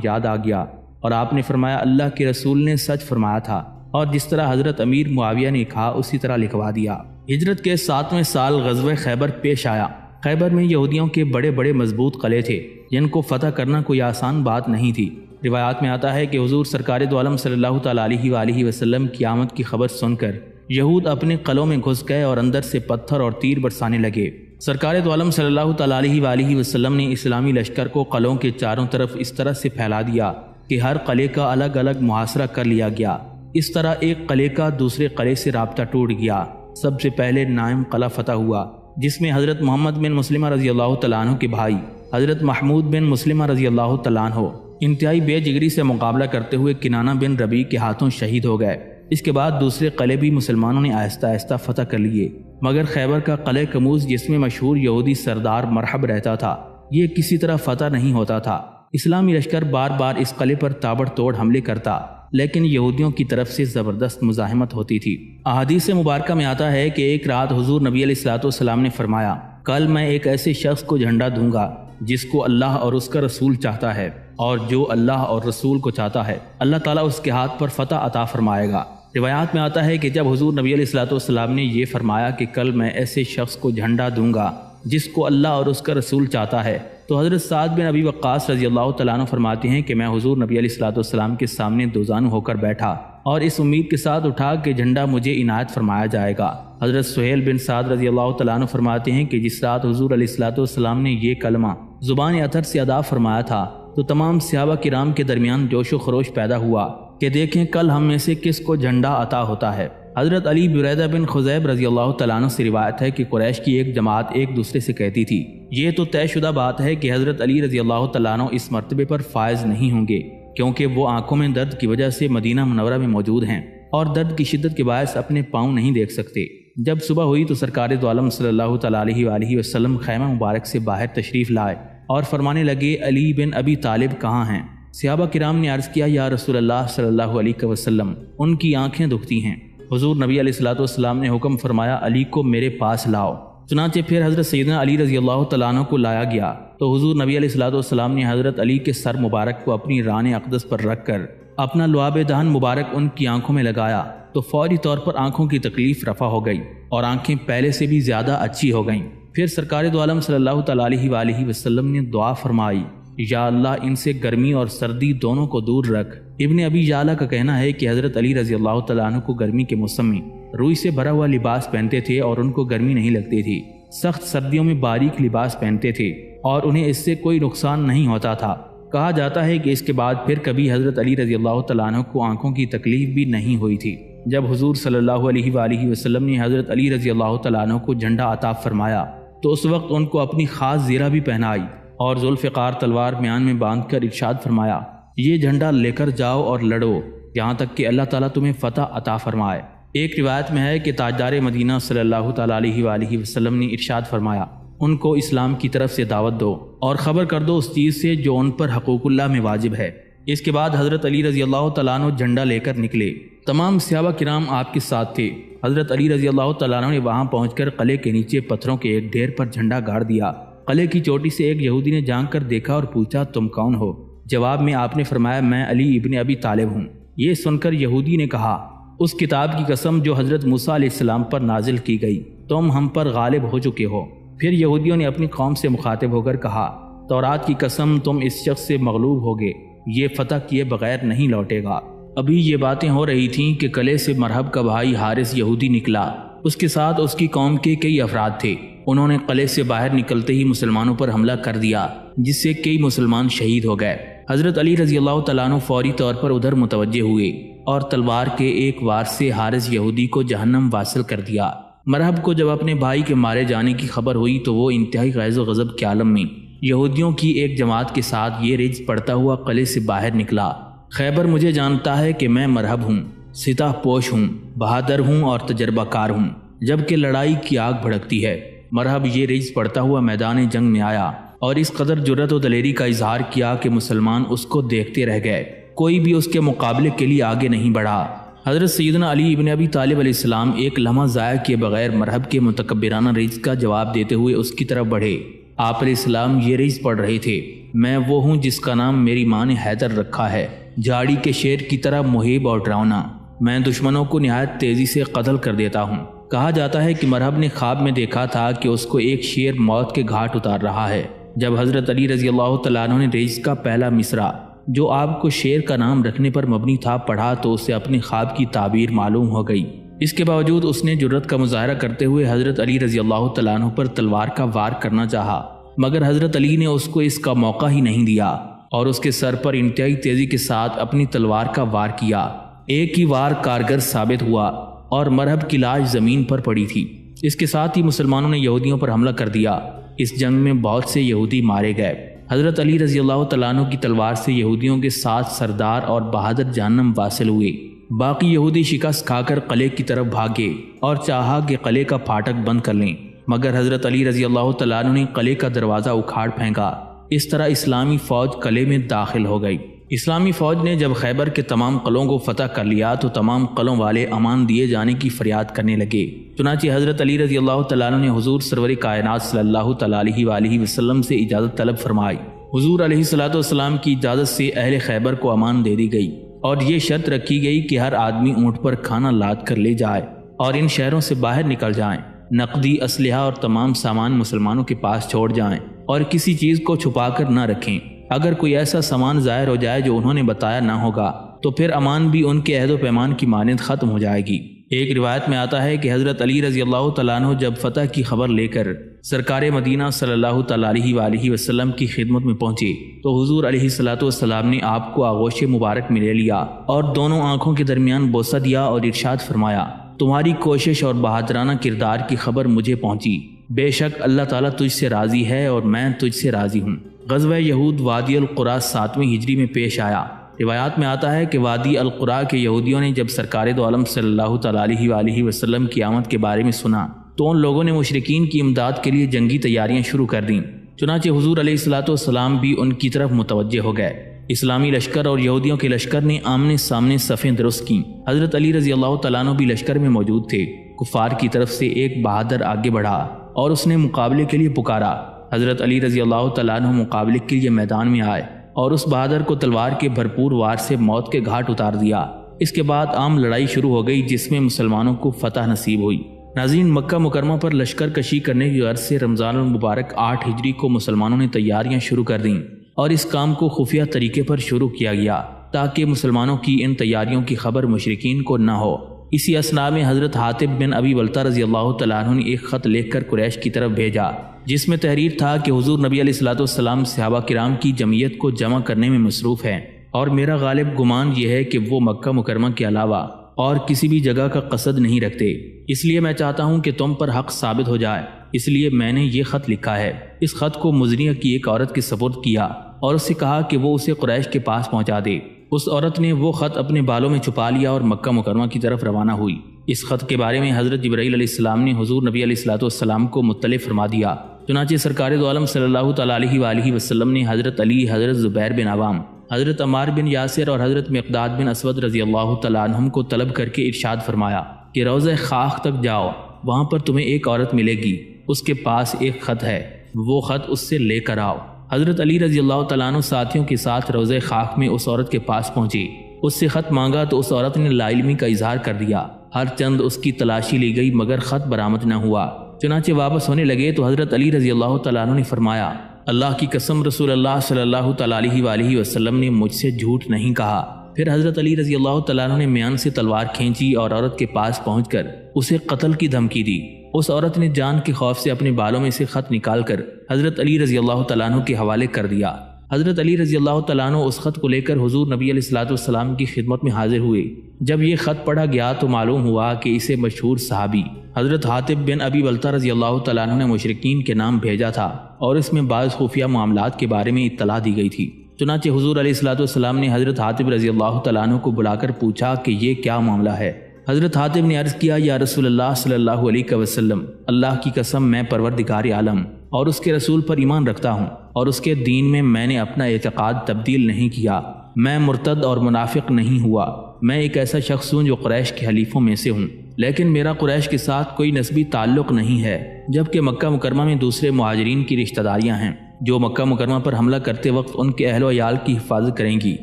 یاد آ گیا اور آپ نے فرمایا، اللہ کے رسول نے سچ فرمایا تھا اور جس طرح حضرت امیر معاویہ نے کہا اسی طرح لکھوا دیا۔ ہجرت کے 7ویں سال غزوہ خیبر پیش آیا۔ خیبر میں یہودیوں کے بڑے بڑے مضبوط قلعے تھے جن کو فتح کرنا کوئی آسان بات نہیں تھی۔ روایات میں آتا ہے کہ حضور سرکار دو عالم صلی اللہ تعالیٰ علیہ وآلہ وسلم کی آمد کی خبر سن کر یہود اپنے قلعوں میں گھس گئے اور اندر سے پتھر اور تیر برسانے لگے۔ سرکار دو عالم صلی اللہ تعالیٰ علیہ وآلہ وسلم نے اسلامی لشکر کو قلعوں کے چاروں طرف اس طرح سے پھیلا دیا کہ ہر قلعے کا الگ الگ محاصرہ کر لیا گیا۔ اس طرح ایک قلعے کا دوسرے قلعے سے رابطہ ٹوٹ گیا۔ سب سے پہلے نائم قلعہ فتح ہوا جس میں حضرت محمد بن مسلمہ رضی اللہ تعالیٰ عنہ کے بھائی حضرت محمود بن مسلمہ رضی اللہ تعالیٰ عنہ انتہائی بے جگری سے مقابلہ کرتے ہوئے کنانہ بن ربیع کے ہاتھوں شہید ہو گئے۔ اس کے بعد دوسرے قلعے بھی مسلمانوں نے آہستہ آہستہ فتح کر لیے، مگر خیبر کا قلعہ کموز جس میں مشہور یہودی سردار مرحب رہتا تھا، یہ کسی طرح فتح نہیں ہوتا تھا۔ اسلامی لشکر بار بار اس قلعے پر تابڑ توڑ حملے کرتا، لیکن یہودیوں کی طرف سے زبردست مزاحمت ہوتی تھی۔ احادیث مبارکہ میں آتا ہے کہ ایک رات حضور نبی علیہ الصلوۃ والسلام نے فرمایا، کل میں ایک ایسے شخص کو جھنڈا دوں گا جس کو اللہ اور اس کا رسول چاہتا ہے، اور جو اللہ اور رسول کو چاہتا ہے اللہ تعالیٰ اس کے ہاتھ پر فتح عطا فرمائے گا۔ روایات میں آتا ہے کہ جب حضور نبی علیہ الصلوۃ والسلام نے یہ فرمایا کہ کل میں ایسے شخص کو جھنڈا دوں گا جس کو اللہ اور اس کا رسول چاہتا ہے، تو حضرت سعد بن ابی وقاص رضی اللہ تعالیٰ عنہ فرماتے ہیں کہ میں حضور نبی علیہ الصلوۃ والسلام کے سامنے دوزانو ہو کر بیٹھا اور اس امید کے ساتھ اٹھا کہ جھنڈا مجھے عنایت فرمایا جائے گا۔ حضرت سہیل بن سعد رضی اللہ تعالیٰ عنہ فرماتے ہیں کہ جس رات حضور علیہ الصلوۃ والسلام نے یہ کلمہ زبان اطہر سے ادا فرمایا تھا تو تمام صحابہ کرام کے درمیان جوش و خروش پیدا ہوا کہ دیکھیں کل ہم میں سے کس کو جھنڈا عطا ہوتا ہے۔ حضرت علی بریدہ بن خزیب رضی اللہ تعالیٰ عنہ سے روایت ہے کہ قریش کی ایک جماعت ایک دوسرے سے کہتی تھی، یہ تو طے شدہ بات ہے کہ حضرت علی رضی اللہ تعالیٰ عنہ اس مرتبے پر فائز نہیں ہوں گے، کیونکہ وہ آنکھوں میں درد کی وجہ سے مدینہ منورہ میں موجود ہیں اور درد کی شدت کے باعث اپنے پاؤں نہیں دیکھ سکتے۔ جب صبح ہوئی تو سرکار دو عالم صلی اللہ تعالیٰ علیہ وآلہ وسلم خیمہ مبارک سے باہر تشریف لائے اور فرمانے لگے، علی بن ابی طالب کہاں ہیں؟ صحابہ کرام نے عرض کیا، یا رسول اللہ صلی اللہ علیہ وسلم ان کی آنکھیں دکھتی ہیں۔ حضور نبی علیہ الصلوۃ والسلام نے حکم فرمایا، علی کو میرے پاس لاؤ۔ چنانچہ پھر حضرت سیدنا علی رضی اللہ تعالیٰ عنہ کو لایا گیا تو حضور نبی علیہ الصلوۃ والسلام نے حضرت علی کے سر مبارک کو اپنی ران اقدس پر رکھ کر اپنا لعاب دہن مبارک ان کی آنکھوں میں لگایا تو فوری طور پر آنکھوں کی تکلیف رفع ہو گئی اور آنکھیں پہلے سے بھی زیادہ اچھی ہو گئیں۔ پھر سرکار دو عالم صلی اللہ تعالیٰ علیہ وآلہ وسلم نے دعا فرمائی، یا اللہ ان سے گرمی اور سردی دونوں کو دور رکھ۔ ابن ابی یعلا کا کہنا ہے کہ حضرت علی رضی اللہ تعالیٰ عنہ کو گرمی کے موسم میں روئی سے بھرا ہوا لباس پہنتے تھے اور ان کو گرمی نہیں لگتی تھی، سخت سردیوں میں باریک لباس پہنتے تھے اور انہیں اس سے کوئی نقصان نہیں ہوتا تھا۔ کہا جاتا ہے کہ اس کے بعد پھر کبھی حضرت علی رضی اللہ تعالیٰ عنہ کو آنکھوں کی تکلیف بھی نہیں ہوئی تھی۔ جب حضور صلی اللہ علیہ وآلہ وسلم نے حضرت علی رضی اللہ تعالیٰ عنہ کو جھنڈا عطا فرمایا تو اس وقت ان کو اپنی خاص زیرہ بھی پہنائی اور ذوالفقار تلوار میان میں باندھ کر ارشاد فرمایا، یہ جھنڈا لے کر جاؤ اور لڑو یہاں تک کہ اللہ تعالیٰ تمہیں فتح عطا فرمائے۔ ایک روایت میں ہے کہ تاجدار مدینہ صلی اللہ تعالیٰ علیہ وآلہ وسلم نے ارشاد فرمایا، ان کو اسلام کی طرف سے دعوت دو اور خبر کر دو اس چیز سے جو ان پر حقوق اللہ میں واجب ہے۔ اس کے بعد حضرت علی رضی اللہ تعالیٰ عنہ جھنڈا لے کر نکلے۔ تمام صحابہ کرام آپ کے ساتھ تھے۔ حضرت علی رضی اللہ تعالیٰ عنہ نے وہاں پہنچ کر قلعے کے نیچے پتھروں کے ایک ڈھیر پر جھنڈا گاڑ دیا۔ قلعے کی چوٹی سے ایک یہودی نے جھانک کر دیکھا اور پوچھا، تم کون ہو؟ جواب میں آپ نے فرمایا، میں علی ابن ابی طالب ہوں۔ یہ سن کر یہودی نے کہا، اس کتاب کی قسم جو حضرت موسیٰ علیہ السلام پر نازل کی گئی، تم ہم پر غالب ہو چکے ہو۔ پھر یہودیوں نے اپنی قوم سے مخاطب ہو کر کہا، تورات کی قسم تم اس شخص سے مغلوب ہوگے، یہ فتح کیے بغیر نہیں لوٹے گا۔ ابھی یہ باتیں ہو رہی تھیں کہ قلعے سے مرحب کا بھائی حارث یہودی نکلا، اس کے ساتھ اس کی قوم کے کئی افراد تھے۔ انہوں نے قلعے سے باہر نکلتے ہی مسلمانوں پر حملہ کر دیا جس سے کئی مسلمان شہید ہو گئے۔ حضرت علی رضی اللہ تعالیٰ عنہ فوری طور پر ادھر متوجہ ہوئے اور تلوار کے ایک وار سے حارث یہودی کو جہنم واصل کر دیا۔ مرحب کو جب اپنے بھائی کے مارے جانے کی خبر ہوئی تو وہ انتہائی غیظ و غضب کے عالم میں یہودیوں کی ایک جماعت کے ساتھ یہ رجز پڑھتا ہوا قلعے سے باہر نکلا، خیبر مجھے جانتا ہے کہ میں مرحب ہوں، سطح پوش ہوں، بہادر ہوں اور تجربہ کار ہوں، جبکہ لڑائی کی آگ بھڑکتی ہے۔ مرحب یہ رجز پڑھتا ہوا میدان جنگ میں آیا اور اس قدر جرأت و دلیری کا اظہار کیا کہ مسلمان اس کو دیکھتے رہ گئے، کوئی بھی اس کے مقابلے کے لیے آگے نہیں بڑھا۔ حضرت سیدنا علی ابن ابی طالب علیہ السلام ایک لمحہ ضائع کیے بغیر مرحب کے متکبرانہ رجز کا جواب دیتے ہوئے اس کی طرف بڑھے۔ آپ علیہ السلام یہ رجز پڑھ رہے تھے، میں وہ ہوں جس کا نام میری ماں نے حیدر رکھا ہے، جھاڑی کے شیر کی طرح مہیب اور ڈراؤنا، میں دشمنوں کو نہایت تیزی سے قتل کر دیتا ہوں۔ کہا جاتا ہے کہ مرحب نے خواب میں دیکھا تھا کہ اس کو ایک شیر موت کے گھاٹ اتار رہا ہے۔ جب حضرت علی رضی اللہ تعالیٰ عنہ نے رجز کا پہلا مصرع جو آپ کو شیر کا نام رکھنے پر مبنی تھا پڑھا تو اسے اپنے خواب کی تعبیر معلوم ہو گئی۔ اس کے باوجود اس نے جرأت کا مظاہرہ کرتے ہوئے حضرت علی رضی اللہ تعالیٰ عنہ پر تلوار کا وار کرنا چاہا، مگر حضرت علی نے اس کو اس کا موقع ہی نہیں دیا اور اس کے سر پر انتہائی تیزی کے ساتھ اپنی تلوار کا وار کیا۔ ایک ہی وار کارگر ثابت ہوا اور مرحب کی لاش زمین پر پڑی تھی۔ اس کے ساتھ ہی مسلمانوں نے یہودیوں پر حملہ کر دیا۔ اس جنگ میں بہت سے یہودی مارے گئے۔ حضرت علی رضی اللہ تعالیٰ عنہ کی تلوار سے یہودیوں کے 7 سردار اور بہادر جہنم واصل ہوئے۔ باقی یہودی شکست کھا کر قلعے کی طرف بھاگے اور چاہا کہ قلعے کا پھاٹک بند کر لیں، مگر حضرت علی رضی اللہ تعالیٰ عنہ نے قلعے کا دروازہ اکھاڑ پھینکا۔ اس طرح اسلامی فوج قلعے میں داخل ہو گئی۔ اسلامی فوج نے جب خیبر کے تمام قلعوں کو فتح کر لیا تو تمام قلعوں والے امان دیے جانے کی فریاد کرنے لگے۔ چنانچہ حضرت علی رضی اللہ تعالیٰ عنہ نے حضور سرور کائنات صلی اللہ تعالیٰ علیہ وآلہ وسلم سے اجازت طلب فرمائی۔ حضور علیہ الصلوۃ والسلام کی اجازت سے اہل خیبر کو امان دے دی گئی اور یہ شرط رکھی گئی کہ ہر آدمی اونٹ پر کھانا لاد کر لے جائے اور ان شہروں سے باہر نکل جائیں۔ نقدی اسلحہ اور تمام سامان مسلمانوں کے پاس چھوڑ جائیں اور کسی چیز کو چھپا کر نہ رکھیں۔ اگر کوئی ایسا سامان ظاہر ہو جائے جو انہوں نے بتایا نہ ہوگا تو پھر امان بھی ان کے عہد و پیمان کی مانند ختم ہو جائے گی۔ ایک روایت میں آتا ہے کہ حضرت علی رضی اللہ تعالیٰ عنہ جب فتح کی خبر لے کر سرکار مدینہ صلی اللہ تعالیٰ علیہ وآلہ وسلم کی خدمت میں پہنچے تو حضور علیہ الصلوۃ والسلام نے آپ کو آغوش مبارک میں لے لیا اور دونوں آنکھوں کے درمیان بوسہ دیا اور ارشاد فرمایا، تمہاری کوشش اور بہادرانہ کردار کی خبر مجھے پہنچی، بے شک اللہ تعالیٰ تجھ سے راضی ہے اور میں تجھ سے راضی ہوں۔ غزوہ یہود وادی القریٰ 7ویں ہجری میں پیش آیا۔ روایات میں آتا ہے کہ وادی القریٰ کے یہودیوں نے جب سرکار دو عالم صلی اللہ تعالیٰ علیہ وآلہ وسلم کی آمد کے بارے میں سنا تو ان لوگوں نے مشرکین کی امداد کے لیے جنگی تیاریاں شروع کر دیں۔ چنانچہ حضور علیہ الصلوۃ والسلام بھی ان کی طرف متوجہ ہو گئے۔ اسلامی لشکر اور یہودیوں کے لشکر نے آمنے سامنے صفیں درست کیں۔ حضرت علی رضی اللہ تعالیٰ عنہ بھی لشکر میں موجود تھے۔ کفار کی طرف سے ایک بہادر آگے بڑھا اور اس نے مقابلے کے لیے پکارا۔ حضرت علی رضی اللہ تعالیٰ عنہ مقابلے کے لیے میدان میں آئے اور اس بہادر کو تلوار کے بھرپور وار سے موت کے گھاٹ اتار دیا۔ اس کے بعد عام لڑائی شروع ہو گئی جس میں مسلمانوں کو فتح نصیب ہوئی۔ ناظرین، مکہ مکرمہ پر لشکر کشی کرنے کی غرض سے رمضان المبارک 8 ہجری کو مسلمانوں نے تیاریاں شروع کر دیں اور اس کام کو خفیہ طریقے پر شروع کیا گیا تاکہ مسلمانوں کی ان تیاریوں کی خبر مشرکین کو نہ ہو۔ اسی اثناء میں حضرت حاتب بن ابی بلتہ رضی اللہ تعالیٰ عنہ نے ایک خط لکھ کر قریش کی طرف بھیجا جس میں تحریر تھا کہ حضور نبی علیہ الصلوۃ والسلام صحابہ کرام کی جمعیت کو جمع کرنے میں مصروف ہیں اور میرا غالب گمان یہ ہے کہ وہ مکہ مکرمہ کے علاوہ اور کسی بھی جگہ کا قصد نہیں رکھتے، اس لیے میں چاہتا ہوں کہ تم پر حق ثابت ہو جائے، اس لیے میں نے یہ خط لکھا ہے۔ اس خط کو مزنیہ کی ایک عورت کے سپرد کیا اور اس سے کہا کہ وہ اسے قریش کے پاس پہنچا دے۔ اس عورت نے وہ خط اپنے بالوں میں چھپا لیا اور مکہ مکرمہ کی طرف روانہ ہوئی۔ اس خط کے بارے میں حضرت جبرائیل علیہ السلام نے حضور نبی علیہ الصلوۃ والسلام کو مطلع فرما دیا۔ چنانچہ سرکار دو عالم صلی اللہ تعالیٰ علیہ وآلہ وسلم نے حضرت علی، حضرت زبیر بن عوام، حضرت عمار بن یاسر اور حضرت مقداد بن اسود رضی اللہ تعالیٰ عنہم کو طلب کر کے ارشاد فرمایا کہ روضہ خاخ تک جاؤ، وہاں پر تمہیں ایک عورت ملے گی، اس کے پاس ایک خط ہے، وہ خط اس سے لے کر آؤ۔ حضرت علی رضی اللہ تعالیٰ عنہ ساتھیوں کے ساتھ روضہ خاخ میں اس عورت کے پاس پہنچے۔ اس سے خط مانگا تو اس عورت نے لا علمی کا اظہار کر دیا۔ ہر چند اس کی تلاشی لی گئی مگر خط برآمد نہ ہوا۔ چنانچہ واپس ہونے لگے تو حضرت علی رضی اللہ تعالیٰ عنہ نے فرمایا، اللہ کی قسم رسول اللہ صلی اللہ تعالیٰ علیہ وآلہ وسلم نے مجھ سے جھوٹ نہیں کہا۔ پھر حضرت علی رضی اللہ تعالیٰ عنہ نے میان سے تلوار کھینچی اور عورت کے پاس پہنچ کر اسے قتل کی دھمکی دی۔ اس عورت نے جان کے خوف سے اپنے بالوں میں سے خط نکال کر حضرت علی رضی اللہ تعالیٰ عنہ کے حوالے کر دیا۔ حضرت علی رضی اللہ تعالیٰ عنہ اس خط کو لے کر حضور نبی علیہ الصلوۃ والسلام کی خدمت میں حاضر ہوئے۔ جب یہ خط پڑھا گیا تو معلوم ہوا کہ اسے مشہور صحابی حضرت حاتب بن ابی بلتہ رضی اللہ تعالیٰ عنہ نے مشرکین کے نام بھیجا تھا اور اس میں بعض خفیہ معاملات کے بارے میں اطلاع دی گئی تھی۔ چنانچہ حضور علیہ الصلوۃ والسلام نے حضرت حاتب رضی اللہ تعالیٰ عنہ کو بلا کر پوچھا کہ یہ کیا معاملہ ہے۔ حضرت حاتب نے عرض کیا، یا رسول اللہ صلی اللہ علیہ وسلم، اللہ کی قسم میں پروردگار عالم اور اس کے رسول پر ایمان رکھتا ہوں اور اس کے دین میں نے اپنا اعتقاد تبدیل نہیں کیا، میں مرتد اور منافق نہیں ہوا، میں ایک ایسا شخص ہوں جو قریش کے حلیفوں میں سے ہوں، لیکن میرا قریش کے ساتھ کوئی نسبی تعلق نہیں ہے، جبکہ مکہ مکرمہ میں دوسرے مہاجرین کی رشتہ داریاں ہیں جو مکہ مکرمہ پر حملہ کرتے وقت ان کے اہل و عیال کی حفاظت کریں گی۔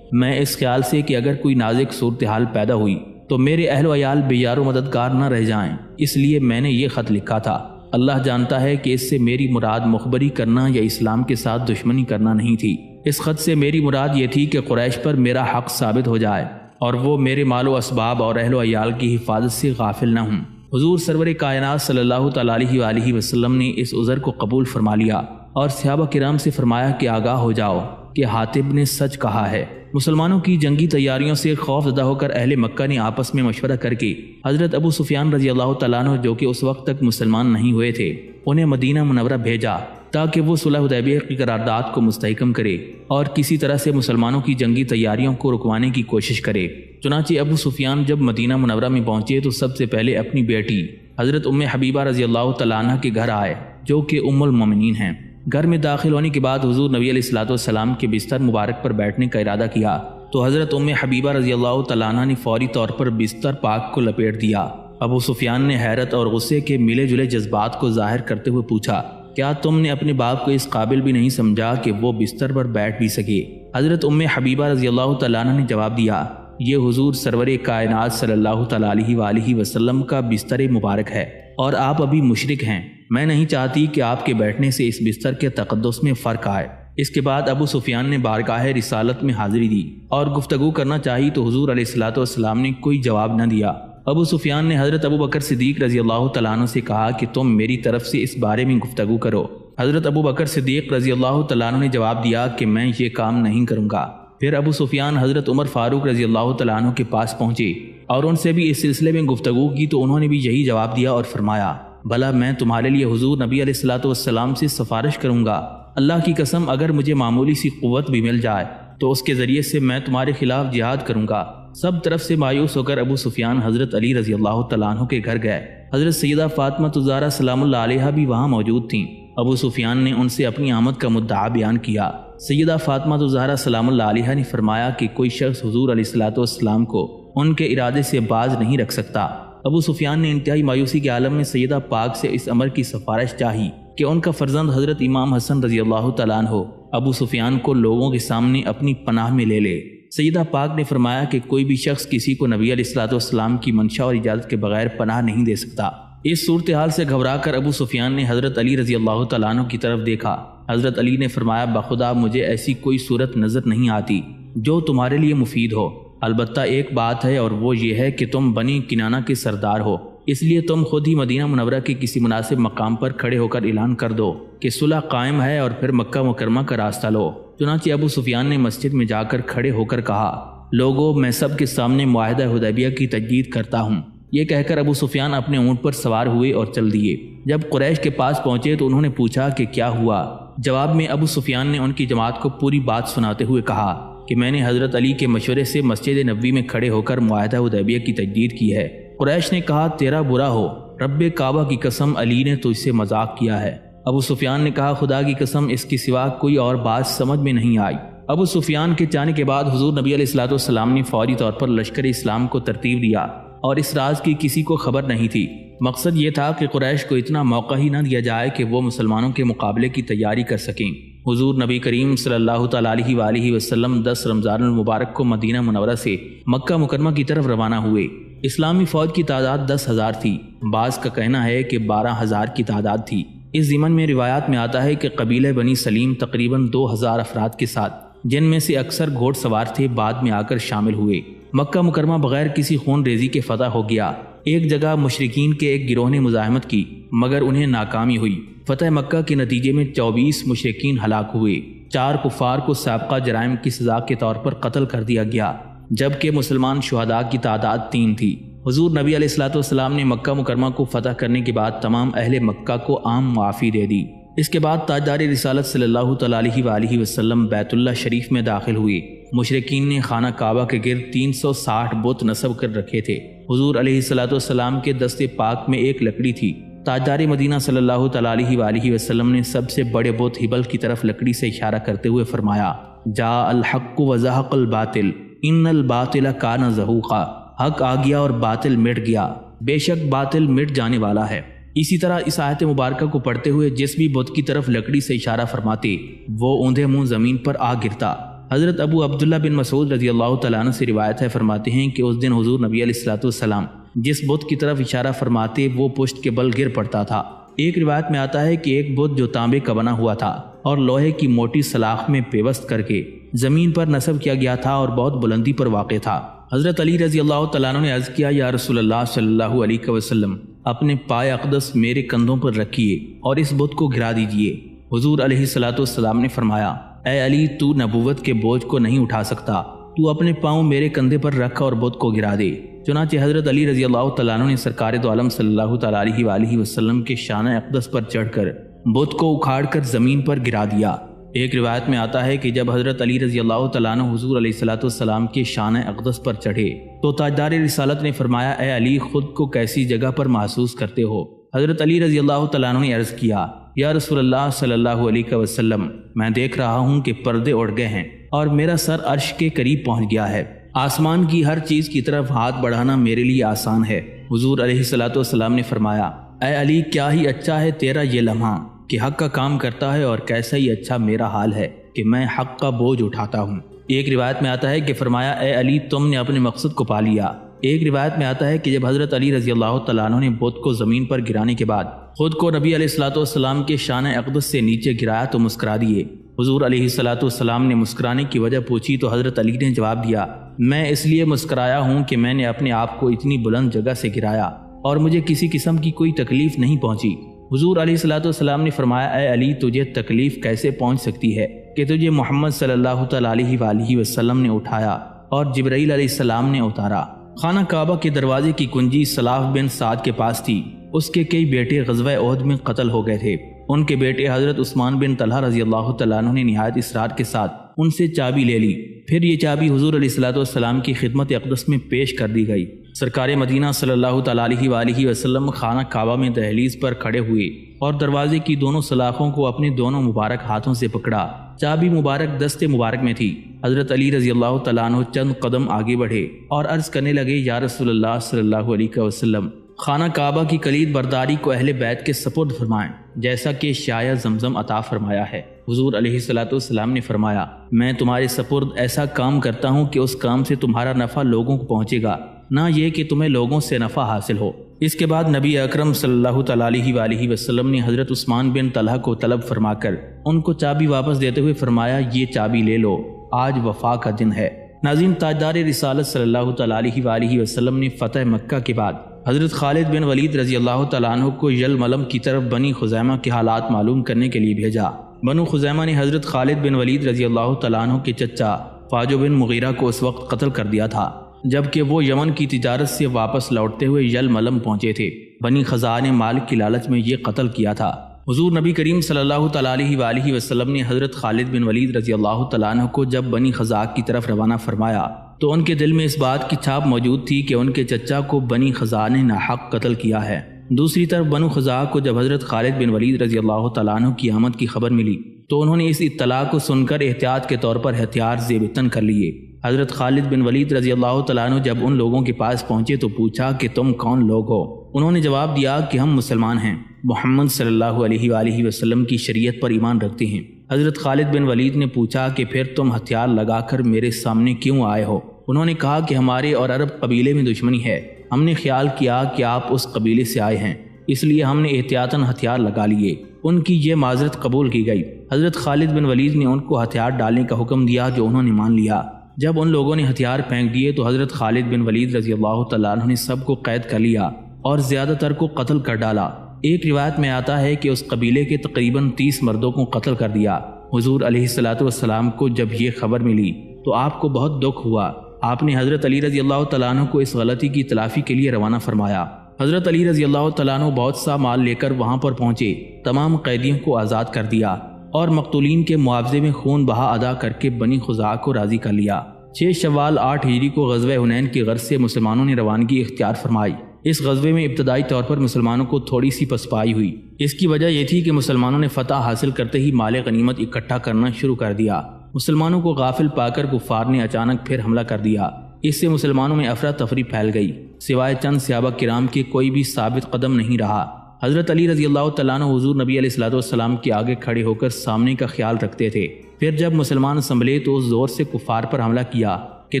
میں اس خیال سے کہ اگر کوئی نازک صورتحال پیدا ہوئی تو میرے اہل و عیال بے یار و مددگار نہ رہ جائیں، اس لیے میں نے یہ خط لکھا تھا۔ اللہ جانتا ہے کہ اس سے میری مراد مخبری کرنا یا اسلام کے ساتھ دشمنی کرنا نہیں تھی۔ اس خط سے میری مراد یہ تھی کہ قریش پر میرا حق ثابت ہو جائے اور وہ میرے مال و اسباب اور اہل و عیال کی حفاظت سے غافل نہ ہوں۔ حضور سرور کائنات صلی اللہ تعالیٰ علیہ وآلہ وسلم نے اس عذر کو قبول فرما لیا اور صحابہ کرام سے فرمایا کہ آگاہ ہو جاؤ کہ حاتب نے سچ کہا ہے۔ مسلمانوں کی جنگی تیاریوں سے خوف زدہ ہو کر اہل مکہ نے آپس میں مشورہ کر کے حضرت ابو سفیان رضی اللہ تعالیٰ عنہ جو کہ اس وقت تک مسلمان نہیں ہوئے تھے انہیں مدینہ منورہ بھیجا تاکہ وہ صلح حدیبیہ کی قرارداد کو مستحکم کرے اور کسی طرح سے مسلمانوں کی جنگی تیاریوں کو رکوانے کی کوشش کرے۔ چنانچہ ابو سفیان جب مدینہ منورہ میں پہنچے تو سب سے پہلے اپنی بیٹی حضرت ام حبیبہ رضی اللہ تعالیٰ عنہ کے گھر آئے جو کہ ام المومنین ہیں۔ گھر میں داخل ہونے کے بعد حضور نبی علیہ الصلوۃ والسلام کے بستر مبارک پر بیٹھنے کا ارادہ کیا تو حضرت ام حبیبہ رضی اللہ تعالیٰ عنہ نے فوری طور پر بستر پاک کو لپیٹ دیا۔ ابو سفیان نے حیرت اور غصے کے ملے جلے جذبات کو ظاہر کرتے ہوئے پوچھا، کیا تم نے اپنے باپ کو اس قابل بھی نہیں سمجھا کہ وہ بستر پر بیٹھ بھی سکے؟ حضرت ام حبیبہ رضی اللہ تعالیٰ عنہ نے جواب دیا، یہ حضور سرور کائنات صلی اللہ تعالیٰ علیہ وآلہ وسلم کا بستر مبارک ہے اور آپ ابھی مشرک ہیں، میں نہیں چاہتی کہ آپ کے بیٹھنے سے اس بستر کے تقدس میں فرق آئے۔ اس کے بعد ابو سفیان نے بارگاہ رسالت میں حاضری دی اور گفتگو کرنا چاہی تو حضور علیہ الصلوۃ والسلام نے کوئی جواب نہ دیا۔ ابو سفیان نے حضرت ابو بکر صدیق رضی اللہ تعالیٰ عنہ سے کہا کہ تم میری طرف سے اس بارے میں گفتگو کرو۔ حضرت ابو بکر صدیق رضی اللہ تعالیٰ عنہ نے جواب دیا کہ میں یہ کام نہیں کروں گا۔ پھر ابو سفیان حضرت عمر فاروق رضی اللہ تعالیٰ عنہ کے پاس پہنچے اور ان سے بھی اس سلسلے میں گفتگو کی تو انہوں نے بھی یہی جواب دیا اور فرمایا، بھلا میں تمہارے لیے حضور نبی علیہ الصلوۃ والسلام سے سفارش کروں گا؟ اللہ کی قسم اگر مجھے معمولی سی قوت بھی مل جائے تو اس کے ذریعے سے میں تمہارے خلاف جہاد کروں گا۔ سب طرف سے مایوس ہو کر ابو سفیان حضرت علی رضی اللہ تعالیٰ عنہ کے گھر گئے۔ حضرت سیدہ فاطمہ الزہرا سلام اللہ علیہا بھی وہاں موجود تھیں۔ ابو سفیان نے ان سے اپنی آمد کا مدعا بیان کیا۔ سیدہ فاطمہ الزہرا سلام اللہ علیہا نے فرمایا کہ کوئی شخص حضور علیہ الصلوۃ والسلام کو ان کے ارادے سے باز نہیں رکھ سکتا۔ ابو سفیان نے انتہائی مایوسی کے عالم میں سیدہ پاک سے اس امر کی سفارش چاہی کہ ان کا فرزند حضرت امام حسن رضی اللہ تعالیٰ عنہ ابو سفیان کو لوگوں کے سامنے اپنی پناہ میں لے لے۔ سیدہ پاک نے فرمایا کہ کوئی بھی شخص کسی کو نبی علیہ الصلوۃ والسلام کی منشا اور اجازت کے بغیر پناہ نہیں دے سکتا۔ اس صورتحال سے گھبرا کر ابو سفیان نے حضرت علی رضی اللہ تعالیٰ عنہ کی طرف دیکھا۔ حضرت علی نے فرمایا، بخدا مجھے ایسی کوئی صورت نظر نہیں آتی جو تمہارے لیے مفید ہو، البتہ ایک بات ہے اور وہ یہ ہے کہ تم بنی کنانہ کے سردار ہو، اس لیے تم خود ہی مدینہ منورہ کے کسی مناسب مقام پر کھڑے ہو کر اعلان کر دو کہ صلح قائم ہے اور پھر مکہ مکرمہ کا راستہ لو۔ چنانچہ ابو سفیان نے مسجد میں جا کر کھڑے ہو کر کہا، لوگو میں سب کے سامنے معاہدہ حدیبیہ کی تجدید کرتا ہوں۔ یہ کہہ کر ابو سفیان اپنے اونٹ پر سوار ہوئے اور چل دیے۔ جب قریش کے پاس پہنچے تو انہوں نے پوچھا کہ کیا ہوا؟ جواب میں ابو سفیان نے ان کی جماعت کو پوری بات سناتے ہوئے کہا کہ میں نے حضرت علی کے مشورے سے مسجد نبوی میں کھڑے ہو کر معاہدہ حدیبیہ کی تجدید کی ہے۔ قریش نے کہا، تیرا برا ہو، رب کعبہ کی قسم علی نے تجھ سے مذاق کیا ہے۔ ابو سفیان نے کہا، خدا کی قسم اس کے سوا کوئی اور بات سمجھ میں نہیں آئی۔ ابو سفیان کے جانے کے بعد حضور نبی علیہ الصلوۃ والسلام نے فوری طور پر لشکر اسلام کو ترتیب دیا اور اس راز کی کسی کو خبر نہیں تھی۔ مقصد یہ تھا کہ قریش کو اتنا موقع ہی نہ دیا جائے کہ وہ مسلمانوں کے مقابلے کی تیاری کر سکیں۔ حضور نبی کریم صلی اللہ تعالیٰ علیہ وآلہ وسلم 10 رمضان المبارک کو مدینہ منورہ سے مکہ مکرمہ کی طرف روانہ ہوئے۔ اسلامی فوج کی تعداد 10,000 تھی، بعض کا کہنا ہے کہ 12,000 کی تعداد تھی۔ اس ضمن میں روایات میں آتا ہے کہ قبیلہ بنی سلیم تقریباً 2,000 افراد کے ساتھ، جن میں سے اکثر گھوڑ سوار تھے، بعد میں آ کر شامل ہوئے۔ مکہ مکرمہ بغیر کسی خون ریزی کے فتح ہو گیا۔ ایک جگہ مشرکین کے ایک گروہ نے مزاحمت کی مگر انہیں ناکامی ہوئی۔ فتح مکہ کے نتیجے میں 24 مشرکین ہلاک ہوئے۔ 4 کفار کو سابقہ جرائم کی سزا کے طور پر قتل کر دیا گیا، جبکہ مسلمان شہداء کی تعداد 3 تھی۔ حضور نبی علیہ الصلوۃ والسلام نے مکہ مکرمہ کو فتح کرنے کے بعد تمام اہل مکہ کو عام معافی دے دی۔ اس کے بعد تاجدار رسالت صلی اللہ تعالیٰ علیہ وآلہ وسلم بیت اللہ شریف میں داخل ہوئے۔ مشرکین نے خانہ کعبہ کے گرد 360 بت نصب کر رکھے تھے۔ حضور علیہ الصلوۃ والسلام کے دست پاک میں ایک لکڑی تھی۔ تاجدار مدینہ صلی اللہ تعالیٰ علیہ وآلہ وسلم نے سب سے بڑے بت ہبل کی طرف لکڑی سے اشارہ کرتے ہوئے فرمایا، جاء الحق وزہق الباطل ان الباطل کان زہوقا، حق آ گیا اور باطل مٹ گیا، بے شک باطل مٹ جانے والا ہے۔ اسی طرح اس آیت مبارکہ کو پڑھتے ہوئے جس بھی بت کی طرف لکڑی سے اشارہ فرماتے وہ اوندھے منہ زمین پر آ گرتا۔ حضرت ابو عبداللہ بن مسعود رضی اللہ تعالیٰ عنہ سے روایت ہے، فرماتے ہیں کہ اس دن حضور نبی علیہ الصلوۃ والسلام جس بت کی طرف اشارہ فرماتے وہ پشت کے بل گر پڑتا تھا۔ ایک روایت میں آتا ہے کہ ایک بت جو تانبے کا بنا ہوا تھا اور لوہے کی موٹی سلاخ میں پیوست کر کے زمین پر نصب کیا گیا تھا اور بہت بلندی پر واقع تھا۔ حضرت علی رضی اللہ تعالیٰ عنہ نے عرض کیا، یا رسول اللہ صلی اللہ علیہ وسلم، اپنے پائے اقدس میرے کندھوں پر رکھیے اور اس بت کو گرا دیجیے۔ حضور علیہ الصلوۃ والسلام نے فرمایا، اے علی، تو نبوت کے بوجھ کو نہیں اٹھا سکتا، تو اپنے پاؤں میرے کندھے پر رکھ اور بت کو گرا دے۔ چنانچہ حضرت علی رضی اللہ تعالیٰ عنہ نے سرکار دو عالم صلی اللہ تعالیٰ علیہ وآلہ وسلم کے شانہ اقدس پر چڑھ کر بت کو اکھاڑ کر زمین پر گرا دیا۔ ایک روایت میں آتا ہے کہ جب حضرت علی رضی اللہ تعالیٰ عنہ حضور علیہ الصلوۃ والسلام کے شانہ اقدس پر چڑھے تو تاجدار رسالت نے فرمایا، اے علی، خود کو کیسی جگہ پر محسوس کرتے ہو؟ حضرت علی رضی اللہ تعالیٰ عنہ نے عرض کیا، یا رسول اللہ صلی اللہ علیہ وسلم، میں دیکھ رہا ہوں کہ پردے اڑ گئے ہیں اور میرا سر عرش کے قریب پہنچ گیا ہے۔ آسمان کی ہر چیز کی طرف ہاتھ بڑھانا میرے لیے آسان ہے۔ حضور علیہ الصلوۃ والسلام نے فرمایا، اے علی، کیا ہی اچھا ہے تیرا یہ لمحہ کہ حق کا کام کرتا ہے، اور کیسا ہی اچھا میرا حال ہے کہ میں حق کا بوجھ اٹھاتا ہوں۔ ایک روایت میں آتا ہے کہ فرمایا، اے علی، تم نے اپنے مقصد کو پا لیا۔ ایک روایت میں آتا ہے کہ جب حضرت علی رضی اللہ تعالیٰ عنہ نے بت کو زمین پر گرانے کے بعد خود کو نبی علیہ الصلوۃ والسلام کے شانہ اقدس سے نیچے گرایا تو مسکرا دیے۔ حضور علیہ الصلوۃ والسلام نے مسکرانے کی وجہ پوچھی تو حضرت علی نے جواب دیا، میں اس لیے مسکرایا ہوں کہ میں نے اپنے آپ کو اتنی بلند جگہ سے گرایا اور مجھے کسی قسم کی کوئی تکلیف نہیں پہنچی۔ حضور علیہ الصلوۃ والسلام نے فرمایا، اے علی، تجھے تکلیف کیسے پہنچ سکتی ہے کہ تجھے محمد صلی اللہ تعالیٰ علیہ وآلہ وسلم نے اٹھایا اور جبرائیل علیہ السلام نے اتارا۔ خانہ کعبہ کے دروازے کی کنجی سلاف بن سعد کے پاس تھی۔ اس کے کئی بیٹے غزوہ احد میں قتل ہو گئے تھے۔ ان کے بیٹے حضرت عثمان بن طلحہ رضی اللہ تعالیٰ عنہ نے نہایت اصرار کے ساتھ ان سے چابی لے لی۔ پھر یہ چابی حضور علیہ الصلوۃ والسلام کی خدمت اقدس میں پیش کر دی گئی۔ سرکار مدینہ صلی اللہ تعالیٰ علیہ وآلہ وسلم خانہ کعبہ میں دہلیز پر کھڑے ہوئے اور دروازے کی دونوں سلاخوں کو اپنے دونوں مبارک ہاتھوں سے پکڑا۔ چابی مبارک دست مبارک میں تھی۔ حضرت علی رضی اللہ تعالیٰ عنہ چند قدم آگے بڑھے اور عرض کرنے لگے، یا رسول اللہ صلی اللہ علیہ وسلم، خانہ کعبہ کی کلید برداری کو اہل بیت کے سپرد فرمائیں، جیسا کہ شایع زمزم عطا فرمایا ہے۔ حضور علیہ الصلوۃ والسلام نے فرمایا، میں تمہارے سپرد ایسا کام کرتا ہوں کہ اس کام سے تمہارا نفع لوگوں کو پہنچے گا، نہ یہ کہ تمہیں لوگوں سے نفع حاصل ہو۔ اس کے بعد نبی اکرم صلی اللہ تعالیٰ علیہ وآلہ وسلم نے حضرت عثمان بن طلحہ کو طلب فرما کر ان کو چابی واپس دیتے ہوئے فرمایا، یہ چابی لے لو، آج وفا کا دن ہے۔ ناظرین، تاجدار رسالت صلی اللہ تعالیٰ علیہ وآلہ وسلم نے فتح مکہ کے بعد حضرت خالد بن ولید رضی اللہ تعالیٰ عنہ کو یلملم کی طرف بنی خزیمہ کے حالات معلوم کرنے کے لیے بھیجا۔ بنو خزیمہ نے حضرت خالد بن ولید رضی اللہ تعالیٰ عنہ کے چچا فاجو بن مغیرہ کو اس وقت قتل کر دیا تھا جبکہ وہ یمن کی تجارت سے واپس لوٹتے ہوئے یلملم پہنچے تھے۔ بنی خزاعہ نے مال کی لالچ میں یہ قتل کیا تھا۔ حضور نبی کریم صلی اللہ تعالیٰ علیہ وآلہ وسلم نے حضرت خالد بن ولید رضی اللہ تعالیٰ عنہ کو جب بنی خزاعہ کی طرف روانہ فرمایا تو ان کے دل میں اس بات کی چھاپ موجود تھی کہ ان کے چچا کو بنی خزاعہ نے ناحق قتل کیا ہے۔ دوسری طرف بنو خزاعہ کو جب حضرت خالد بن ولید رضی اللہ تعالیٰ عنہ کی آمد کی خبر ملی تو انہوں نے اس اطلاع کو سن کر احتیاط کے طور پر ہتھیار زیب تن کر لیے۔ حضرت خالد بن ولید رضی اللہ تعالیٰ عنہ جب ان لوگوں کے پاس پہنچے تو پوچھا کہ تم کون لوگ ہو؟ انہوں نے جواب دیا کہ ہم مسلمان ہیں، محمد صلی اللہ علیہ وآلہ وسلم کی شریعت پر ایمان رکھتے ہیں۔ حضرت خالد بن ولید نے پوچھا کہ پھر تم ہتھیار لگا کر میرے سامنے کیوں آئے ہو؟ انہوں نے کہا کہ ہمارے اور عرب قبیلے میں دشمنی ہے، ہم نے خیال کیا کہ آپ اس قبیلے سے آئے ہیں، اس لیے ہم نے احتیاطاً ہتھیار لگا لیے۔ ان کی یہ معذرت قبول کی گئی۔ حضرت خالد بن ولید نے ان کو ہتھیار ڈالنے کا حکم دیا جو انہوں نے مان لیا۔ جب ان لوگوں نے ہتھیار پھینک دیے تو حضرت خالد بن ولید رضی اللہ تعالیٰ عنہ نے سب کو قید کر لیا اور زیادہ تر کو قتل کر ڈالا۔ ایک روایت میں آتا ہے کہ اس قبیلے کے تقریباً 30 مردوں کو قتل کر دیا۔ حضور علیہ الصلوۃ والسلام کو جب یہ خبر ملی تو آپ کو بہت دکھ ہوا۔ آپ نے حضرت علی رضی اللہ تعالیٰ عنہ کو اس غلطی کی تلافی کے لیے روانہ فرمایا۔ حضرت علی رضی اللہ تعالیٰ عنہ بہت سا مال لے کر وہاں پر پہنچے، تمام قیدیوں کو آزاد کر دیا اور مقتولین کے معاوضے میں خون بہا ادا کر کے بنی خزاعہ کو راضی کر لیا۔ 6 شوال 8 ہجری کو غزوہ حنین کی غرض سے مسلمانوں نے روانگی اختیار فرمائی۔ اس غزوے میں ابتدائی طور پر مسلمانوں کو تھوڑی سی پسپائی ہوئی۔ اس کی وجہ یہ تھی کہ مسلمانوں نے فتح حاصل کرتے ہی مال غنیمت اکٹھا کرنا شروع کر دیا۔ مسلمانوں کو غافل پا کر کفار نے اچانک پھر حملہ کر دیا۔ اس سے مسلمانوں میں افراتفری پھیل گئی، سوائے چند صحابہ کرام کے کوئی بھی ثابت قدم نہیں رہا۔ حضرت علی رضی اللہ تعالیٰ عنہ حضور نبی علیہ الصلوۃ والسلام کے آگے کھڑے ہو کر سامنے کا خیال رکھتے تھے۔ پھر جب مسلمان سنبھلے تو زور سے کفار پر حملہ کیا کہ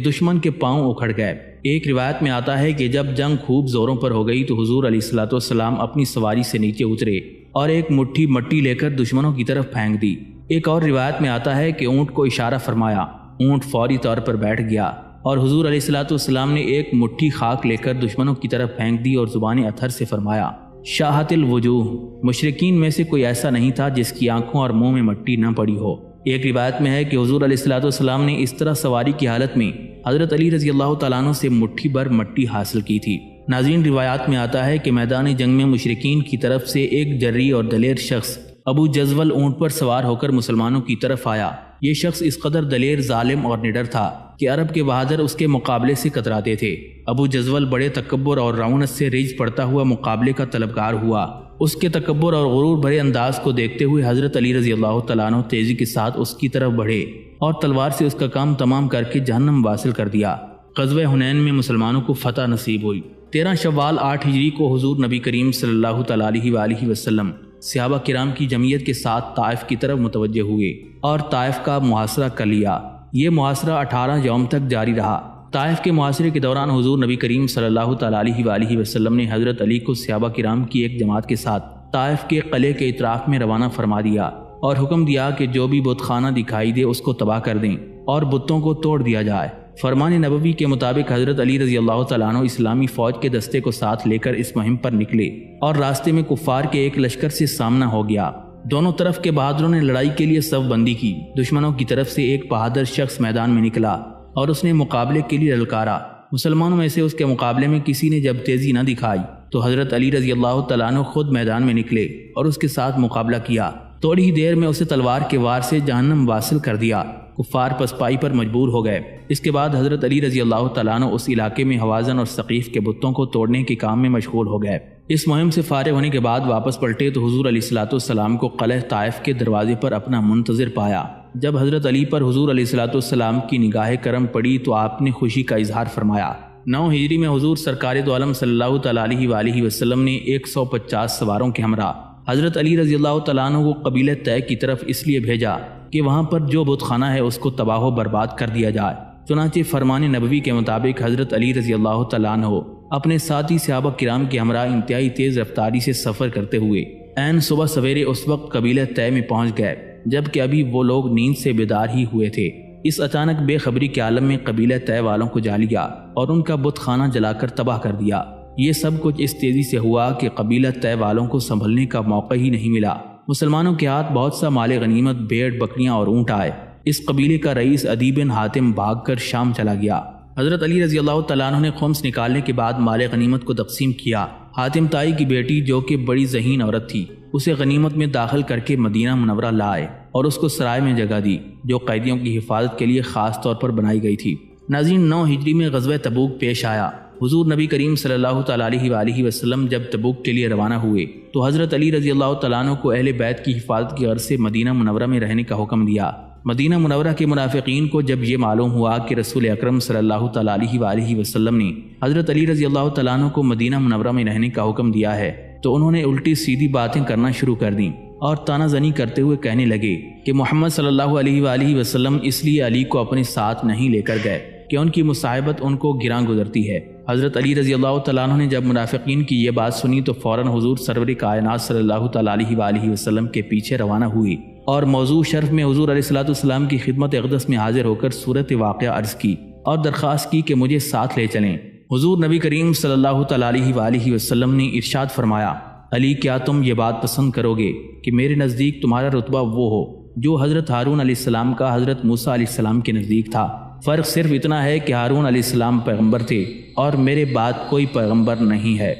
دشمن کے پاؤں اکھڑ گئے۔ ایک روایت میں آتا ہے کہ جب جنگ خوب زوروں پر ہو گئی تو حضور علیہ الصلوۃ والسلام اپنی سواری سے نیچے اترے اور ایک مٹھی مٹی لے کر دشمنوں کی طرف پھینک دی۔ ایک اور روایت میں آتا ہے کہ اونٹ کو اشارہ فرمایا، اونٹ فوری طور پر بیٹھ گیا اور حضور علیہ الصلوۃ والسلام نے ایک مٹھی خاک لے کر دشمنوں کی طرف پھینک دی اور زبان اطہر سے فرمایا، شاہت الوجوہ، مشرکین میں سے کوئی ایسا نہیں تھا جس کی آنکھوں اور منہ میں مٹی نہ پڑی ہو۔ ایک روایت میں ہے کہ حضور علیہ الصلوۃ والسلام نے اس طرح سواری کی حالت میں حضرت علی رضی اللہ تعالیٰ عنہ سے مٹھی بھر مٹی حاصل کی تھی۔ ناظرین، روایات میں آتا ہے کہ میدان جنگ میں مشرکین کی طرف سے ایک جری اور دلیر شخص ابو جزول اونٹ پر سوار ہو کر مسلمانوں کی طرف آیا۔ یہ شخص اس قدر دلیر، ظالم اور نڈر تھا کہ عرب کے بہادر اس کے مقابلے سے کتراتے تھے۔ ابو جزول بڑے تکبر اور رعونت سے ریج پڑتا ہوا مقابلے کا طلبگار ہوا۔ اس کے تکبر اور غرور بھرے انداز کو دیکھتے ہوئے حضرت علی رضی اللہ تعالیٰ عنہ تیزی کے ساتھ اس کی طرف بڑھے اور تلوار سے اس کا کام تمام کر کے جہنم واصل کر دیا۔ غزوہ حنین میں مسلمانوں کو فتح نصیب ہوئی۔ 13 شوال 8 ہجری کو حضور نبی کریم صلی اللہ تعالیٰ علیہ وآلہ وسلم صحابہ کرام کی جمعیت کے ساتھ طائف کی طرف متوجہ ہوئے اور طائف کا محاصرہ کر لیا۔ یہ محاصرہ 18 یوم تک جاری رہا۔ طائف کے محاصرے کے دوران حضور نبی کریم صلی اللہ تعالیٰ علیہ وآلہ وسلم نے حضرت علی کو صحابہ کرام کی ایک جماعت کے ساتھ طائف کے قلعے کے اطراف میں روانہ فرما دیا اور حکم دیا کہ جو بھی بت خانہ دکھائی دے اس کو تباہ کر دیں اور بتوں کو توڑ دیا جائے۔ فرمان نبوی کے مطابق حضرت علی رضی اللہ تعالیٰ عنہ اسلامی فوج کے دستے کو ساتھ لے کر اس مہم پر نکلے اور راستے میں کفار کے ایک لشکر سے سامنا ہو گیا۔ دونوں طرف کے بہادروں نے لڑائی کے لیے صف بندی کی۔ دشمنوں کی طرف سے ایک بہادر شخص میدان میں نکلا اور اس نے مقابلے کے لیے للکارا۔ مسلمانوں میں سے اس کے مقابلے میں کسی نے جب تیزی نہ دکھائی تو حضرت علی رضی اللہ تعالیٰ عنہ خود میدان میں نکلے اور اس کے ساتھ مقابلہ کیا۔ تھوڑی ہی دیر میں اسے تلوار کے وار سے جہنم واصل کر دیا۔ کفار پسپائی پر مجبور ہو گئے۔ اس کے بعد حضرت علی رضی اللہ تعالیٰ عنہ اس علاقے میں حوازن اور ثقیف کے بتوں کو توڑنے کے کام میں مشغول ہو گئے۔ اس مہم سے فارغ ہونے کے بعد واپس پلٹے تو حضور علیہ الصلوۃ والسلام کو قلعہ طائف کے دروازے پر اپنا منتظر پایا۔ جب حضرت علی پر حضور علیہ الصلوۃ والسلام کی نگاہ کرم پڑی تو آپ نے خوشی کا اظہار فرمایا۔ 9 ہجری میں حضور سرکار دو عالم صلی اللہ تعالیٰ علیہ وآلہ وسلم نے 150 سواروں کے ہمراہ حضرت علی رضی اللہ تعالیٰ عنہ کو قبیلہ طے کی طرف اس لیے بھیجا کہ وہاں پر جو بت خانہ ہے اس کو تباہ و برباد کر دیا جائے۔ چنانچہ فرمان نبوی کے مطابق حضرت علی رضی اللہ تعالیٰ عنہ اپنے ساتھی صحابہ کرام کے ہمراہ انتہائی تیز رفتاری سے سفر کرتے ہوئے عین صبح سویرے اس وقت قبیلہ طے میں پہنچ گئے جبکہ ابھی وہ لوگ نیند سے بیدار ہی ہوئے تھے۔ اس اچانک بے خبری کے عالم میں قبیلہ طے والوں کو جا لیا اور ان کا بت خانہ جلا کر تباہ کر دیا۔ یہ سب کچھ اس تیزی سے ہوا کہ قبیلہ طے والوں کو سنبھلنے کا موقع ہی نہیں ملا۔ مسلمانوں کے ہاتھ بہت سا مال غنیمت، بھیڑ، بکریاں اور اونٹ آئے۔ اس قبیلے کا رئیس عدی بن حاتم بھاگ کر شام چلا گیا۔ حضرت علی رضی اللہ تعالیٰ عنہ نے خمس نکالنے کے بعد مال غنیمت کو تقسیم کیا۔ حاتم تائی کی بیٹی جو کہ بڑی ذہین عورت تھی اسے غنیمت میں داخل کر کے مدینہ منورہ لائے اور اس کو سرائے میں جگہ دی جو قیدیوں کی حفاظت کے لیے خاص طور پر بنائی گئی تھی۔ ناظرین، 9 ہجری میں غزوہ تبوک پیش آیا۔ حضور نبی کریم صلی اللہ تعالیٰ علیہ وآلہ وسلم جب تبوک کے لیے روانہ ہوئے تو حضرت علی رضی اللہ تعالیٰ عنہ کو اہل بیت کی حفاظت کی غرض سے مدینہ منورہ میں رہنے کا حکم دیا۔ مدینہ منورہ کے منافقین کو جب یہ معلوم ہوا کہ رسول اکرم صلی اللہ تعالیٰ علیہ وآلہ وسلم نے حضرت علی رضی اللہ تعالیٰ عنہ کو مدینہ منورہ میں رہنے کا حکم دیا ہے تو انہوں نے الٹی سیدھی باتیں کرنا شروع کر دیں اور تانا زنی کرتے ہوئے کہنے لگے کہ محمد صلی اللہ علیہ وآلہ وسلم اس لیے علی کو اپنے ساتھ نہیں لے کر گئے کہ ان کی مصاحبت ان کو گراں گزرتی ہے۔ حضرت علی رضی اللہ تعالیٰ عنہ نے جب منافقین کی یہ بات سنی تو فوراً حضور سرور کائنات صلی اللہ تعالیٰ علیہ وآلہ وسلم کے پیچھے روانہ ہوئی اور موضوع شرف میں حضور علیہ الصلوۃ والسلام کی خدمت اقدس میں حاضر ہو کر صورت واقعہ عرض کی اور درخواست کی کہ مجھے ساتھ لے چلیں۔ حضور نبی کریم صلی اللہ تعالیٰ علیہ وآلہ وسلم نے ارشاد فرمایا، علی کیا تم یہ بات پسند کرو گے کہ میرے نزدیک تمہارا رتبہ وہ ہو جو حضرت ہارون علیہ السلام کا حضرت موسیٰ علیہ السلام کے نزدیک تھا؟ فرق صرف اتنا ہے کہ ہارون علیہ السلام پیغمبر تھے اور میرے بعد کوئی پیغمبر نہیں ہے۔